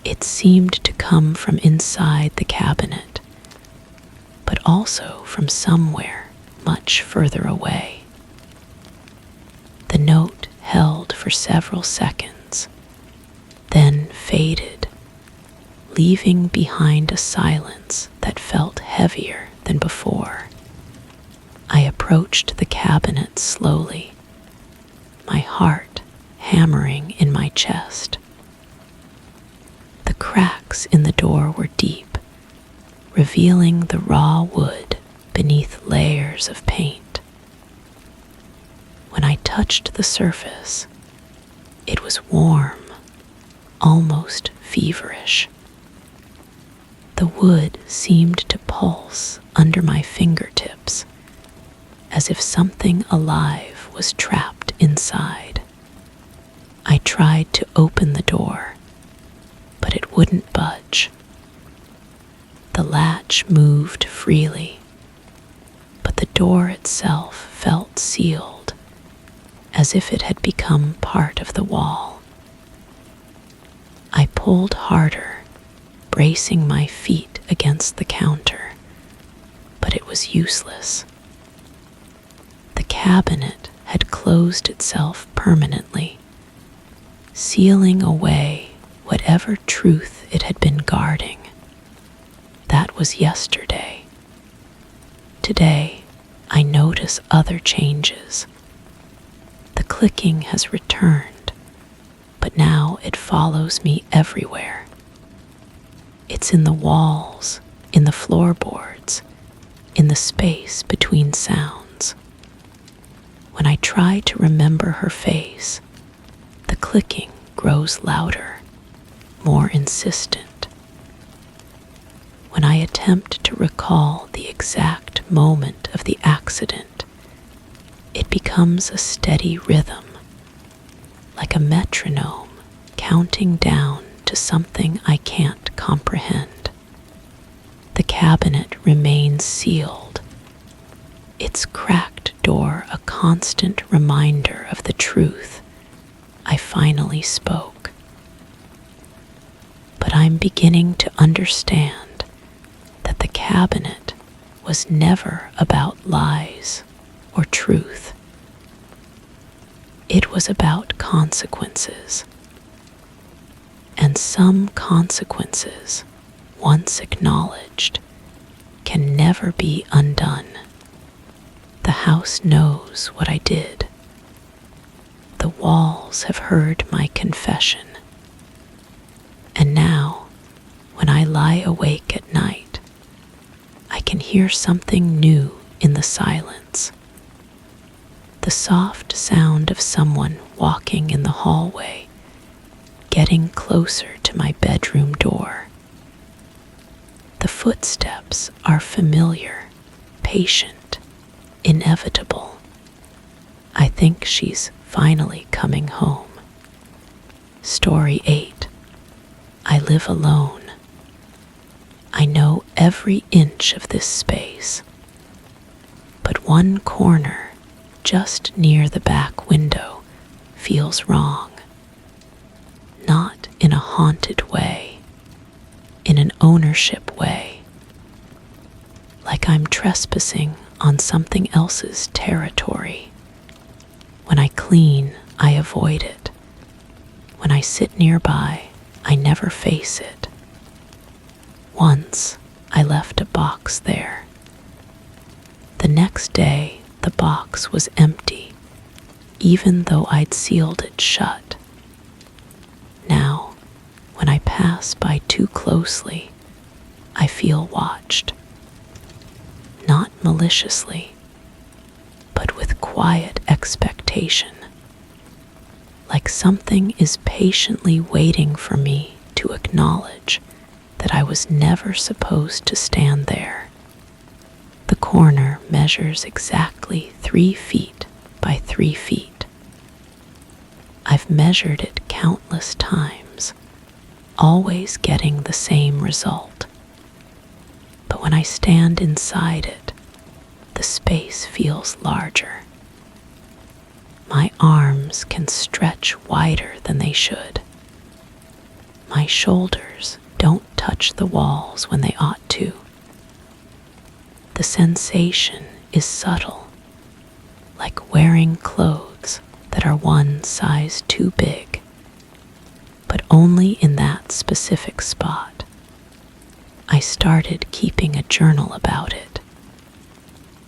It seemed to come from inside the cabinet, but also from somewhere much further away. The note held for several seconds, then faded, leaving behind a silence that felt heavier than before. I approached the cabinet slowly, my heart hammering in my chest. The cracks in the door were deep, revealing the raw wood beneath layers of paint. When I touched the surface, it was warm, almost feverish. The wood seemed to pulse under my fingertips, as if something alive was trapped inside. I tried to open the door, but it wouldn't budge. The latch moved freely, but the door itself felt sealed, as if it had become part of the wall. I pulled harder, bracing my feet against the counter, but it was useless. The cabinet had closed itself permanently, sealing away whatever truth it had been guarding. That was yesterday. Today, I notice other changes. The clicking has returned, but now it follows me everywhere. It's in the walls, in the floorboards, in the space between sounds. When I try to remember her face, the clicking grows louder, more insistent. When I attempt to recall the exact moment of the accident, it becomes a steady rhythm, like a metronome counting down to something I can't comprehend. The cabinet remains sealed, its cracked door a constant reminder of the truth I finally spoke. But I'm beginning to understand that the cabinet was never about lies or truth. It was about consequences. And some consequences, once acknowledged, can never be undone. The house knows what I did. The walls have heard my confession. And now, when I lie awake at night, I can hear something new in the silence. The soft sound of someone walking in the hallway, getting closer to my bedroom door. The footsteps are familiar, patient, inevitable. I think she's finally coming home. Story 8. I live alone. I know every inch of this space, but one corner, just near the back window, feels wrong. Not in a haunted way, in an ownership way. Like I'm trespassing on something else's territory. When I clean, I avoid it. When I sit nearby, I never face it. Once, I left a box there. The next day, the box was empty, even though I'd sealed it shut. Now, When I pass by too closely, I feel watched. Not maliciously, but with quiet expectation, like something is patiently waiting for me to acknowledge that I was never supposed to stand there. The corner measures exactly 3 feet by 3 feet. I've measured it countless times, always getting the same result. But when I stand inside it, the space feels larger. My arms can stretch wider than they should. My shoulders don't touch the walls when they ought to. The sensation is subtle, like wearing clothes that are one size too big, but only in that specific spot. I started keeping a journal about it.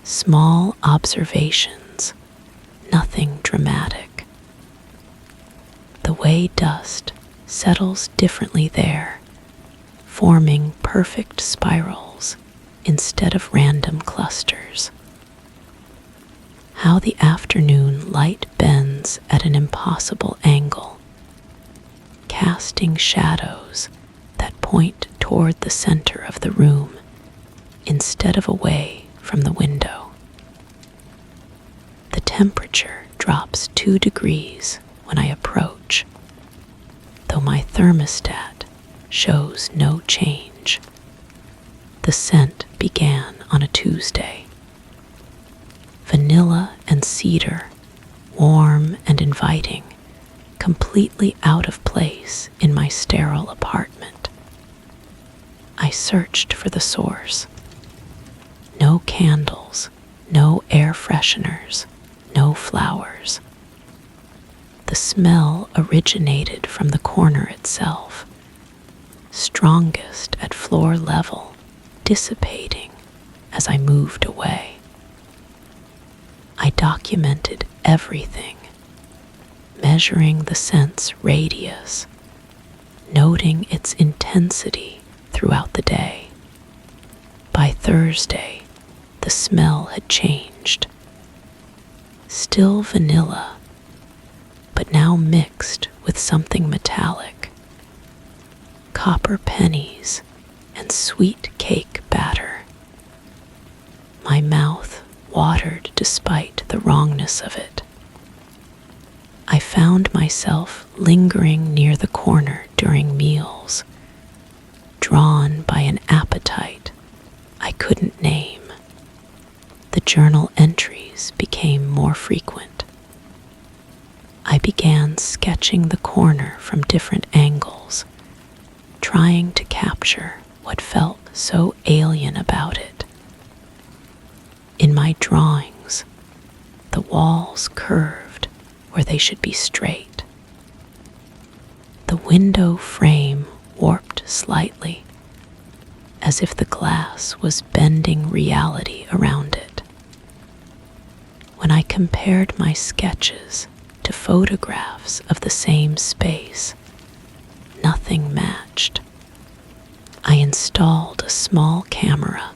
Small observations, nothing dramatic. The way dust settles differently there, forming perfect spirals instead of random clusters. How the afternoon light bends at an impossible angle, casting shadows that point toward the center of the room instead of away from the window. The temperature drops 2 degrees when I approach, though my thermostat shows no change. The scent began on a Tuesday. Vanilla and cedar, warm and inviting, completely out of place in my sterile apartment. I searched for the source. No candles, no air fresheners, no flowers. The smell originated from the corner itself, strongest at floor level, dissipating as I moved away. I documented everything, measuring the scent's radius, noting its intensity throughout the day. By Thursday, the smell had changed. Still vanilla, but now mixed with something metallic. Copper pennies and sweet cake batter. My mouth watered despite the wrongness of it. I found myself lingering near the corner during meals, drawn by an appetite I couldn't name. The journal entries became more frequent. I began sketching the corner from different angles, trying to capture what felt so alien about it. In my drawings, the walls curved where they should be straight. The window frame warped slightly, as if the glass was bending reality around it. When I compared my sketches to photographs of the same space, nothing matched. I installed a small camera,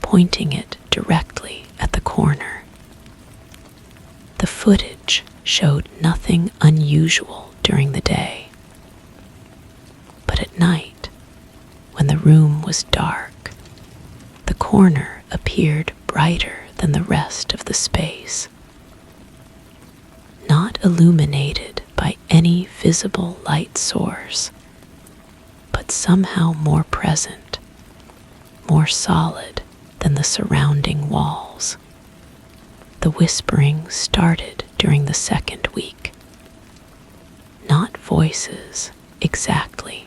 pointing it directly at the corner. The footage showed nothing unusual during the day. But at night, when the room was dark, the corner appeared brighter than the rest of the space. Not illuminated by any visible light source, but somehow more present, more solid than the surrounding walls. The whispering started during the second week. Not voices, exactly.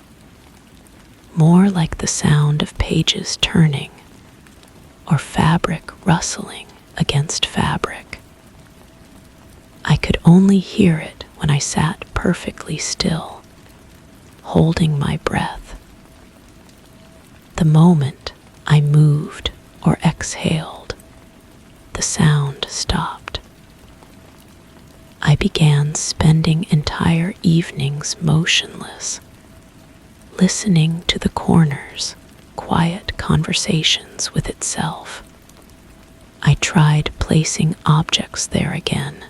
More like the sound of pages turning, or fabric rustling against fabric. I could only hear it when I sat perfectly still, holding my breath. The moment I moved or exhaled, the sound stopped. I began spending entire evenings motionless, listening to the corner's quiet conversations with itself. I tried placing objects there again.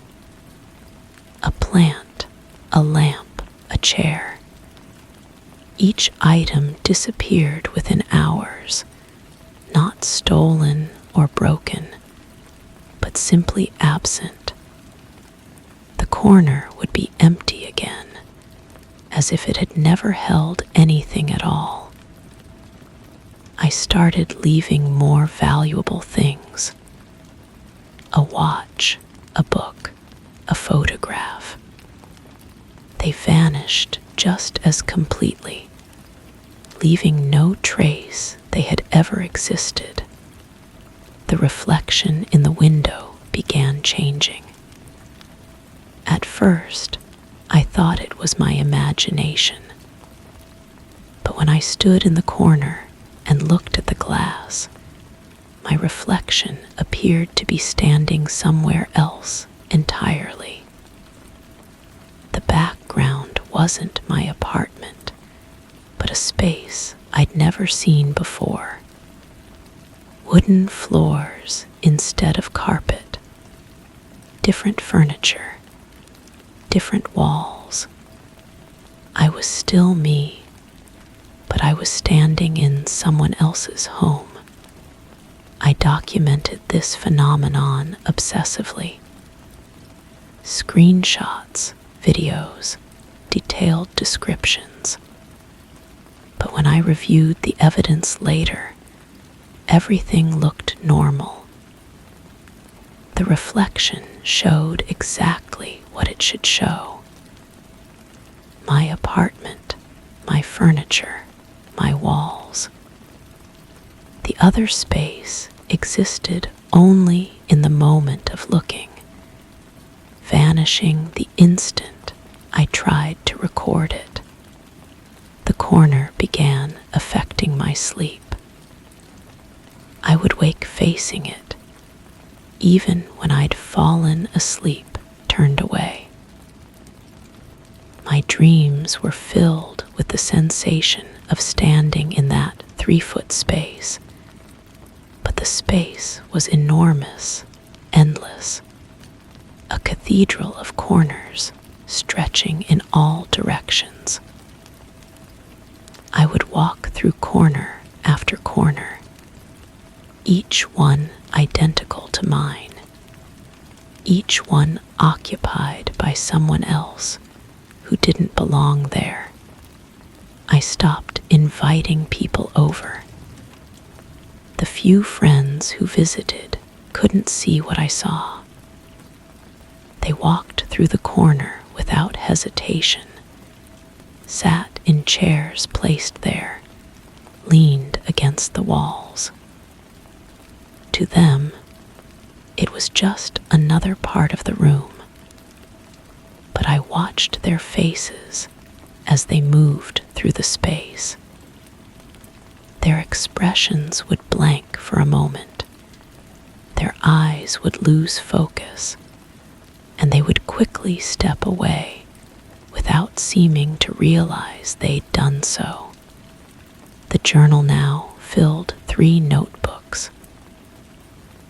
A plant, a lamp, a chair. Each item disappeared within hours, not stolen or broken, but simply absent. The corner would be empty again, as if it had never held anything at all. I started leaving more valuable things. A watch, a book, a photograph. They vanished just as completely, leaving no trace they had ever existed. The reflection in the window began changing. At first, I thought it was my imagination. But when I stood in the corner and looked at the glass, my reflection appeared to be standing somewhere else entirely. The background wasn't my apartment, but a space I'd never seen before. Wooden floors instead of carpet, different furniture, different walls. I was still me, but I was standing in someone else's home. I documented this phenomenon obsessively. Screenshots, videos, detailed descriptions. But when I reviewed the evidence later, everything looked normal. The reflection showed exactly what it should show. My apartment, my furniture, my walls. The other space existed only in the moment of looking, vanishing the instant I tried to record it. The corner began affecting my sleep. I would wake facing it, even when I'd fallen asleep, turned away. My dreams were filled with the sensation of standing in that 3-foot space, but the space was enormous, endless, a cathedral of corners stretching in all directions. I would walk through corner after corner, each one identical to mine, each one occupied by someone else who didn't belong there. I stopped inviting people over. The few friends who visited couldn't see what I saw. They walked through the corner without hesitation, sat in chairs placed there, leaned against the walls. To them, it was just another part of the room. But I watched their faces as they moved through the space. Their expressions would blank for a moment. Their eyes would lose focus, and they would quickly step away without seeming to realize they'd done so. The journal now filled 3 notebooks.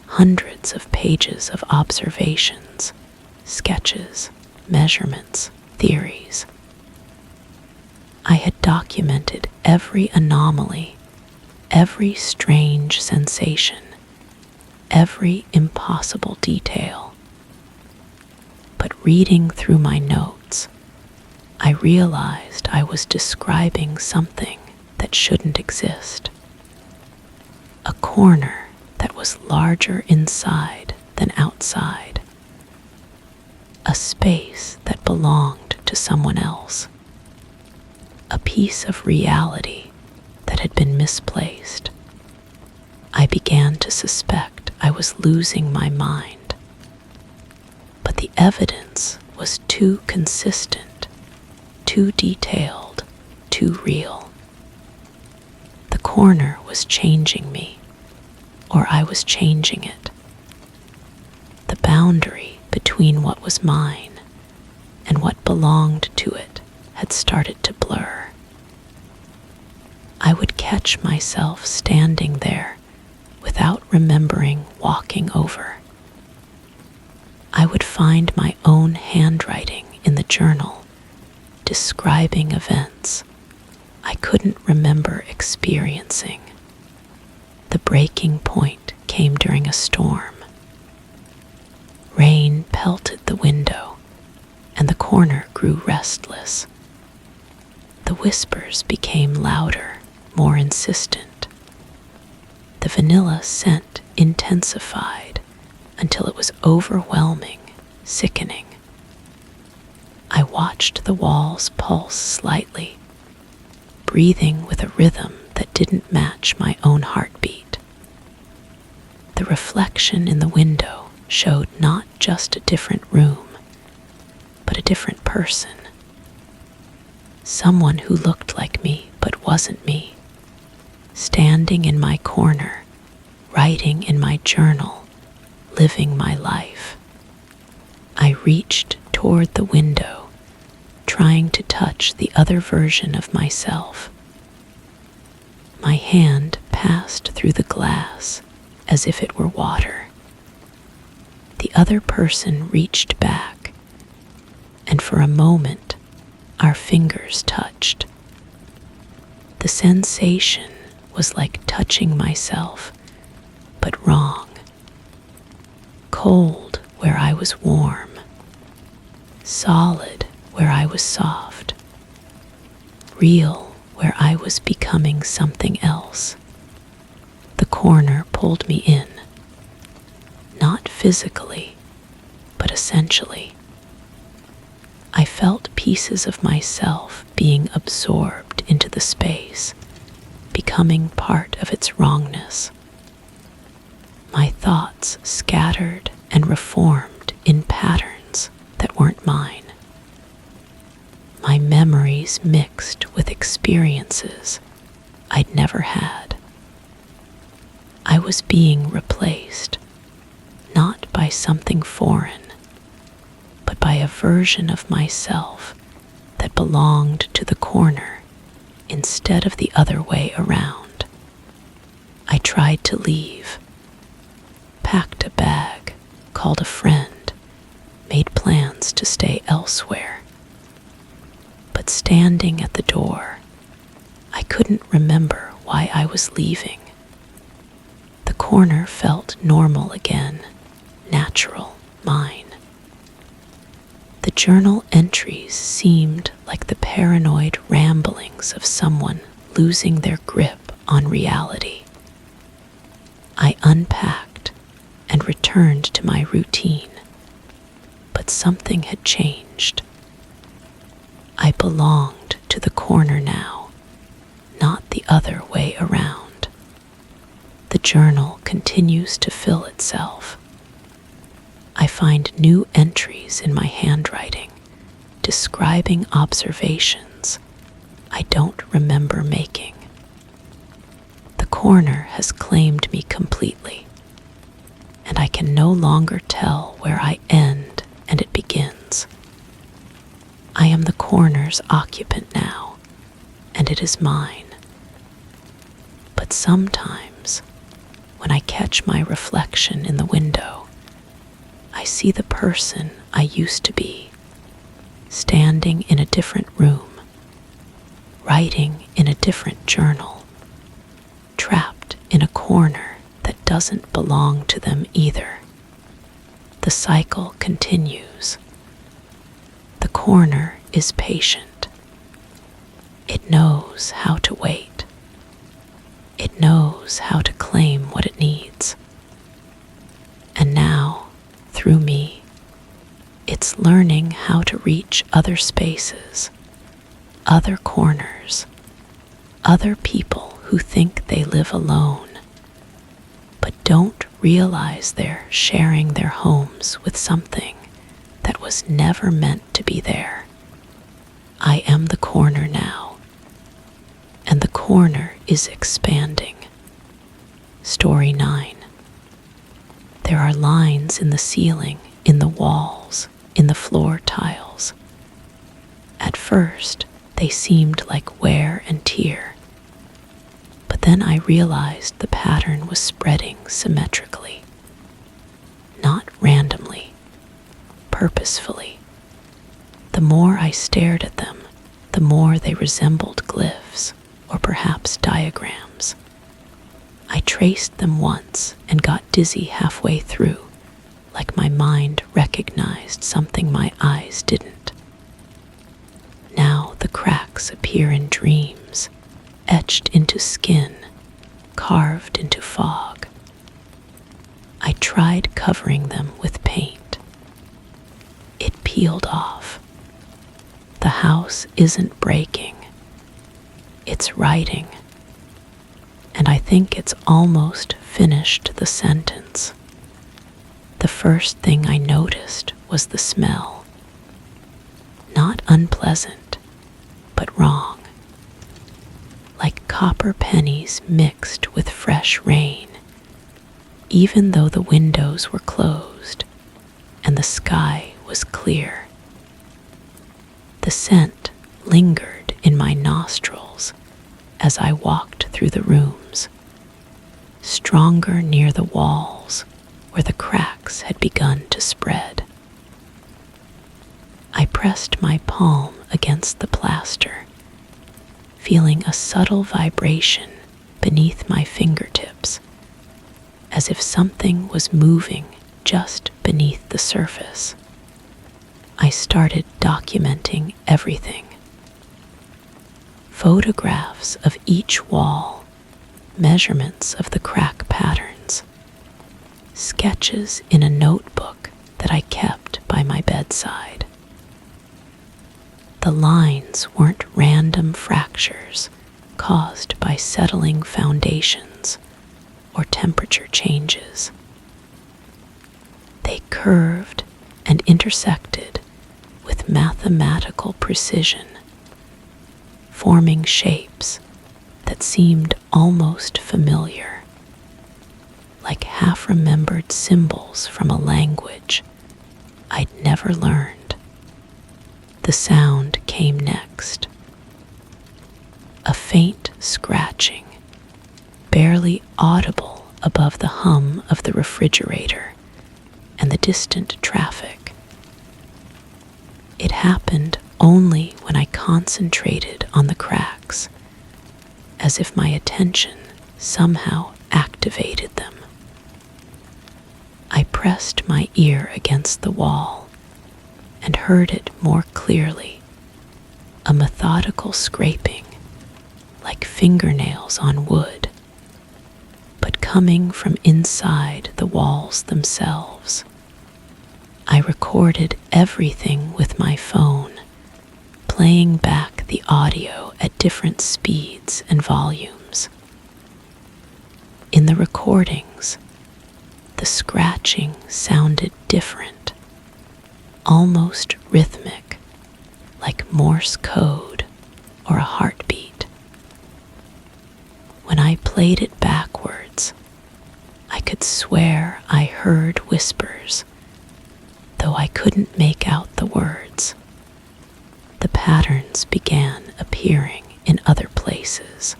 Hundreds of pages of observations, sketches, measurements, theories. I had documented every anomaly, every strange sensation, every impossible detail. But reading through my notes, I realized I was describing something that shouldn't exist. A corner that was larger inside than outside. A space that belonged to someone else. A piece of reality that had been misplaced. I began to suspect I was losing my mind. But the evidence was too consistent, too detailed, too real. The corner was changing me, or I was changing it. The boundary between what was mine and what belonged to it had started to blur. I would catch myself standing there without remembering walking over. I would find my own handwriting in the journal, describing events I couldn't remember experiencing. The breaking point came during a storm. Rain pelted the window, and the corner grew restless. The whispers became louder, more insistent. The vanilla scent intensified until it was overwhelming, sickening. I watched the walls pulse slightly, breathing with a rhythm that didn't match my own heartbeat. The reflection in the window showed not just a different room, but a different person. Someone who looked like me but wasn't me, standing in my corner, writing in my journal, living my life. I reached toward the window, trying to touch the other version of myself. My hand passed through the glass as if it were water. The other person reached back, and for a moment, our fingers touched. The sensation was like touching myself, but wrong. Cold where I was warm, solid where I was soft, real where I was becoming something else. The corner pulled me in, not physically, but essentially. I felt pieces of myself being absorbed into the space, becoming part of its wrongness. My thoughts scattered and reformed in patterns that weren't mine. My memories mixed with experiences I'd never had. I was being replaced, not by something foreign, but by a version of myself that belonged to the corner instead of the other way around. I tried to leave, packed a bag, called a friend, made plans to stay elsewhere. But standing at the door, I couldn't remember why I was leaving. The corner felt normal again, natural, mine. The journal entries seemed like the paranoid ramblings of someone losing their grip on reality. I unpacked and returned to my routine, but something had changed. I belonged to the corner now, not the other way around. The journal continues to fill itself. I find new entries in my handwriting, describing observations I don't remember making. The corner has claimed me completely, and I can no longer tell where I end and it begins. I am the corner's occupant now, and it is mine. But sometimes, when I catch my reflection in the window, I see the person I used to be, standing in a different room, writing in a different journal, trapped in a corner that doesn't belong to them either. The cycle continues. The corner is patient. It knows how to wait. It knows how to claim what it needs. And now, through me, it's learning how to reach other spaces, other corners, other people who think they live alone, but don't realize they're sharing their homes with something that was never meant to be there. I am the corner now, and the corner is expanding. Story 9. There are lines in the ceiling, in the walls, in the floor tiles. At first, they seemed like wear and tear, Then I realized the pattern was spreading symmetrically, not randomly, purposefully. The more I stared at them, the more they resembled glyphs, or perhaps diagrams. I traced them once and got dizzy halfway through, like my mind recognized something my eyes didn't. Now the cracks appear in dreams, etched into skin, carved into fog. I tried covering them with paint. It peeled off. The house isn't breaking. It's writing. And I think it's almost finished the sentence. The first thing I noticed was the smell. Not unpleasant, but wrong. Like copper pennies mixed with fresh rain, even though the windows were closed and the sky was clear. The scent lingered in my nostrils as I walked through the rooms, stronger near the walls where the cracks had begun to spread. I pressed my palm against the plaster, feeling a subtle vibration beneath my fingertips, as if something was moving just beneath the surface. I started documenting everything. Photographs of each wall, measurements of the crack patterns, sketches in a notebook that I kept by my bedside. The lines weren't random fractures caused by settling foundations or temperature changes. They curved and intersected with mathematical precision, forming shapes that seemed almost familiar, like half-remembered symbols from a language I'd never learned. The sound came next. A faint scratching, barely audible above the hum of the refrigerator and the distant traffic. It happened only when I concentrated on the cracks, as if my attention somehow activated them. I pressed my ear against the wall and heard it more clearly, a methodical scraping, like fingernails on wood, but coming from inside the walls themselves. I recorded everything with my phone, playing back the audio at different speeds and volumes. In the recordings, the scratching sounded different, almost rhythmic, like Morse code or a heartbeat. When I played it backwards, I could swear I heard whispers, though I couldn't make out the words. The patterns began appearing in other places.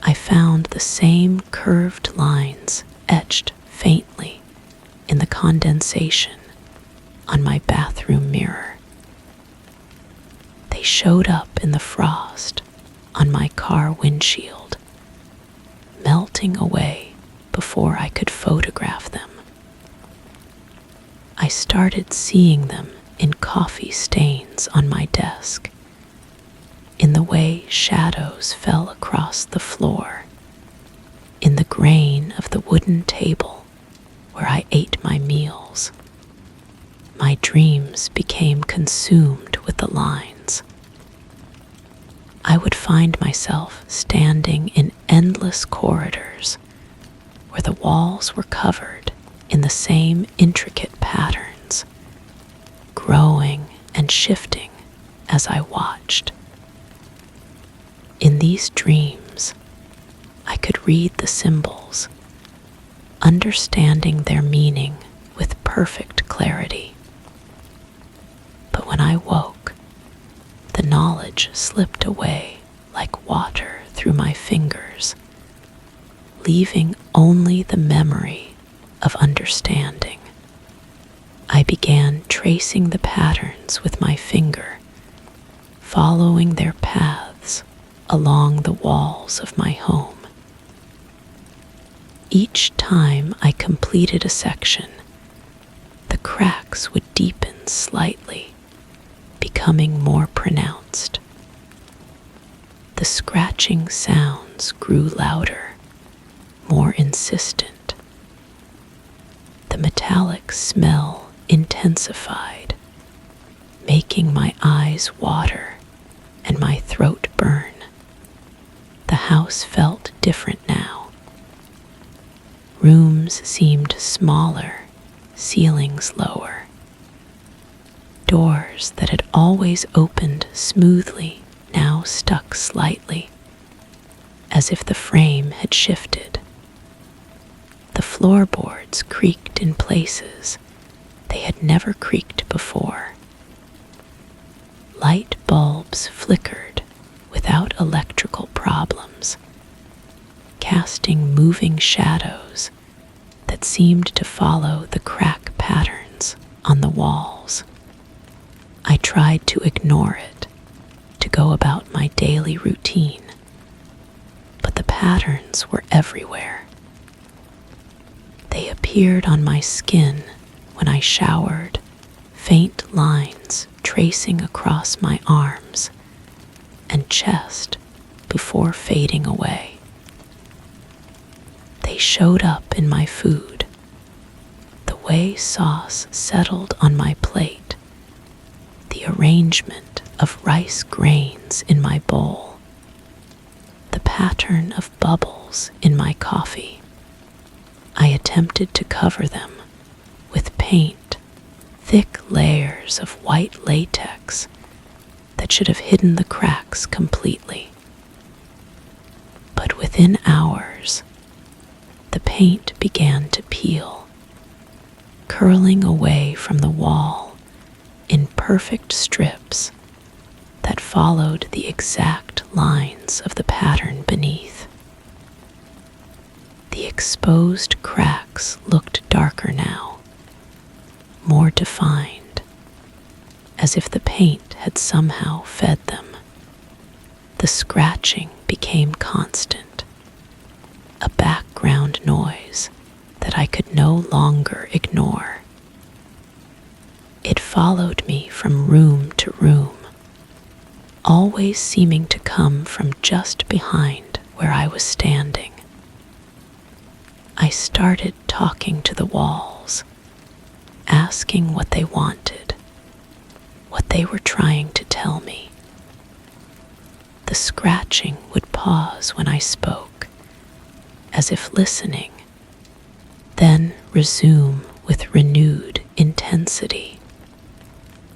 I found the same curved lines etched faintly in the condensation on my bathroom mirror. They showed up in the frost on my car windshield, melting away before I could photograph them. I started seeing them in coffee stains on my desk, in the way shadows fell across the floor, in the grain of the wooden table where I ate my meals. My dreams became consumed with the lines. I would find myself standing in endless corridors where the walls were covered in the same intricate patterns, growing and shifting as I watched. In these dreams, I could read the symbols, understanding their meaning with perfect clarity. But when I woke, the knowledge slipped away like water through through my fingers, leaving only the memory of understanding. I began tracing the patterns with my finger, following their paths along the walls of my home. Each time I completed a section, the cracks would deepen slightly, becoming more pronounced. The scratching sounds grew louder, more insistent. The metallic smell intensified, making my eyes water and my throat burn. The house felt different now. Rooms seemed smaller, ceilings lower. Doors that had always opened smoothly now stuck slightly, as if the frame had shifted. The floorboards creaked in places they had never creaked before. Light bulbs flickered without electrical problems, casting moving shadows that seemed to follow the crack patterns on the walls. I tried to ignore it, to go about my daily routine, but the patterns were everywhere. They appeared on my skin when I showered, faint lines tracing across my arms and chest before fading away. They showed up in my food, the way sauce settled on my plate, the arrangement of rice grains in my bowl, the pattern of bubbles in my coffee. I attempted to cover them with paint, thick layers of white latex that should have hidden the cracks completely. But within hours, the paint began to peel, curling away from the wall in perfect strips that followed the exact lines of the pattern beneath. The exposed cracks looked darker now, more defined, as if the paint had somehow fed them. The scratching became constant, a background noise that I could no longer ignore. It followed me from room to room, always seeming to come from just behind where I was standing. I started talking to the walls, asking what they wanted, what they were trying to tell me. The scratching would pause when I spoke, as if listening, then resume with renewed intensity.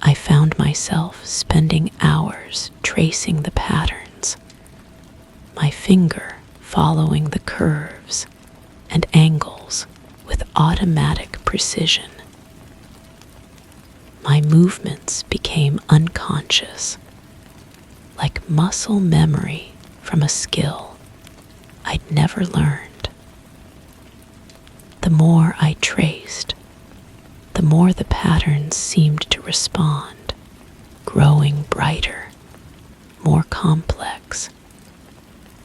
I found myself spending hours tracing the patterns, my finger following the curves and angles with automatic precision. My movements became unconscious, like muscle memory from a skill I'd never learned. The more I traced, the more the patterns seemed to respond, growing brighter, more complex,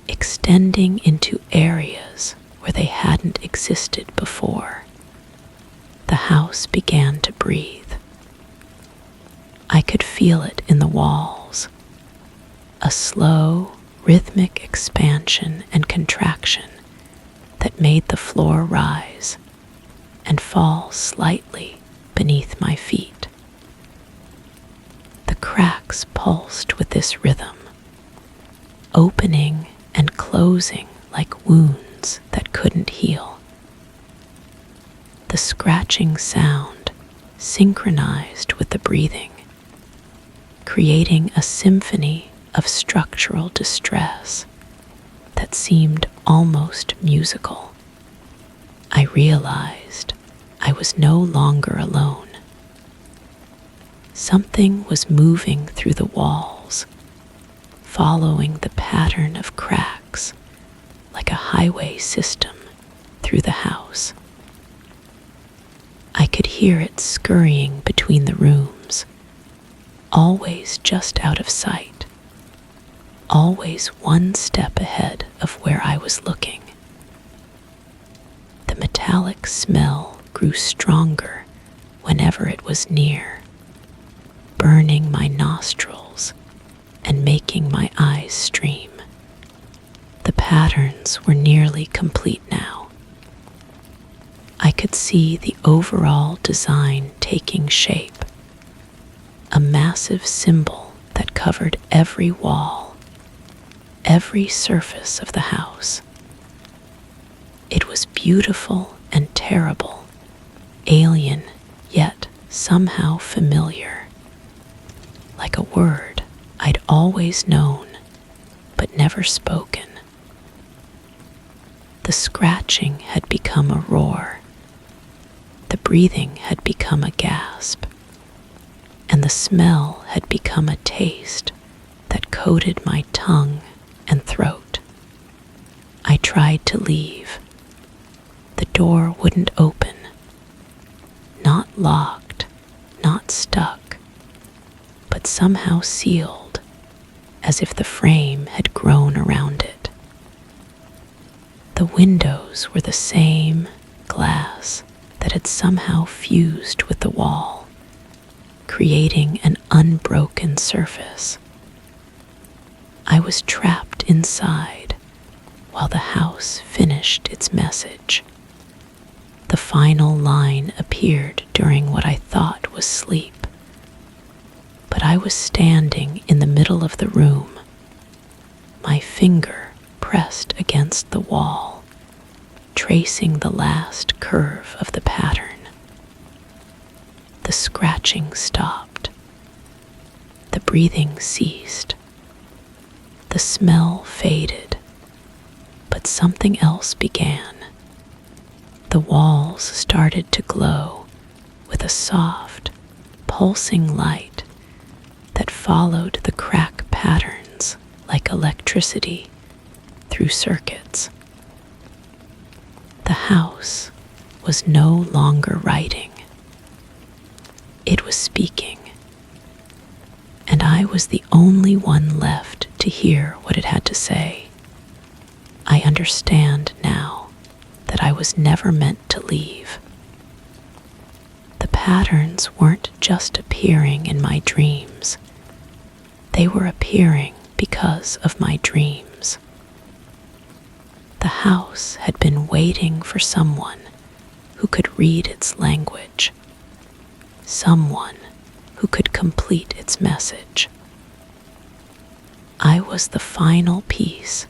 extending into areas where they hadn't existed before. The house began to breathe. I could feel it in the walls, a slow, rhythmic expansion and contraction that made the floor rise and fall slightly beneath my feet. The cracks pulsed with this rhythm, opening and closing like wounds that couldn't heal. The scratching sound synchronized with the breathing, creating a symphony of structural distress that seemed almost musical. I realized I was no longer alone. Something was moving through the walls, following the pattern of cracks like a highway system through the house. I could hear it scurrying between the rooms, always just out of sight, always one step ahead of where I was looking. The metallic smell grew stronger whenever it was near, burning my nostrils and making my eyes stream. The patterns were nearly complete now. I could see the overall design taking shape, a massive symbol that covered every wall, every surface of the house. It was beautiful and terrible, alien yet somehow familiar, like a word I'd always known but never spoken. The scratching had become a roar, the breathing had become a gasp, and the smell had become a taste that coated my tongue and throat. I tried to leave. The door wouldn't open. Not locked, not stuck, but somehow sealed, as if the frame had grown around it. The windows were the same glass that had somehow fused with the wall, creating an unbroken surface. I was trapped inside while the house finished its message. The final line appeared during what I thought was sleep, but I was standing in the middle of the room, my finger pressed against the wall, tracing the last curve of the pattern. The scratching stopped. The breathing ceased. The smell faded, but something else began. The walls started to glow with a soft, pulsing light that followed the crack patterns like electricity through circuits. The house was no longer writing. It was speaking, and I was the only one left to hear what it had to say. I understand now that I was never meant to leave. The patterns weren't just appearing in my dreams. They were appearing because of my dreams. The house had been waiting for someone who could read its language, someone who could complete its message. I was the final piece,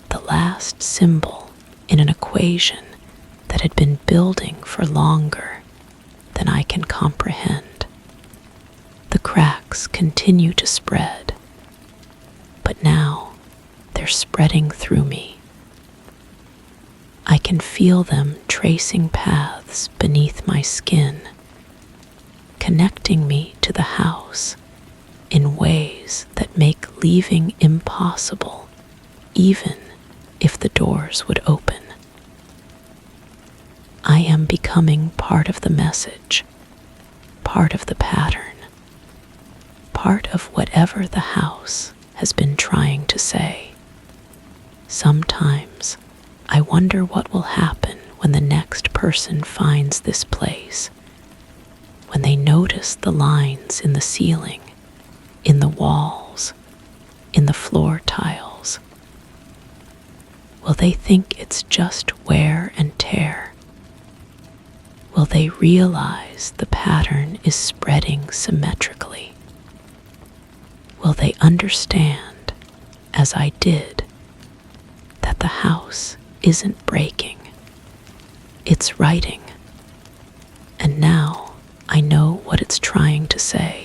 the last symbol in an equation that had been building for longer than I can comprehend. The cracks continue to spread, but now they're spreading through me. I can feel them tracing paths beneath my skin, connecting me to the house in ways that make leaving impossible, even if the doors would open. I am becoming part of the message, part of the pattern, part of whatever the house has been trying to say. Sometimes I wonder what will happen when the next person finds this place, when they notice the lines in the ceiling, in the walls, in the floor tiles. Will they think it's just wear and tear? Will they realize the pattern is spreading symmetrically? Will they understand, as I did, that the house isn't breaking, it's writing, and now I know what it's trying to say.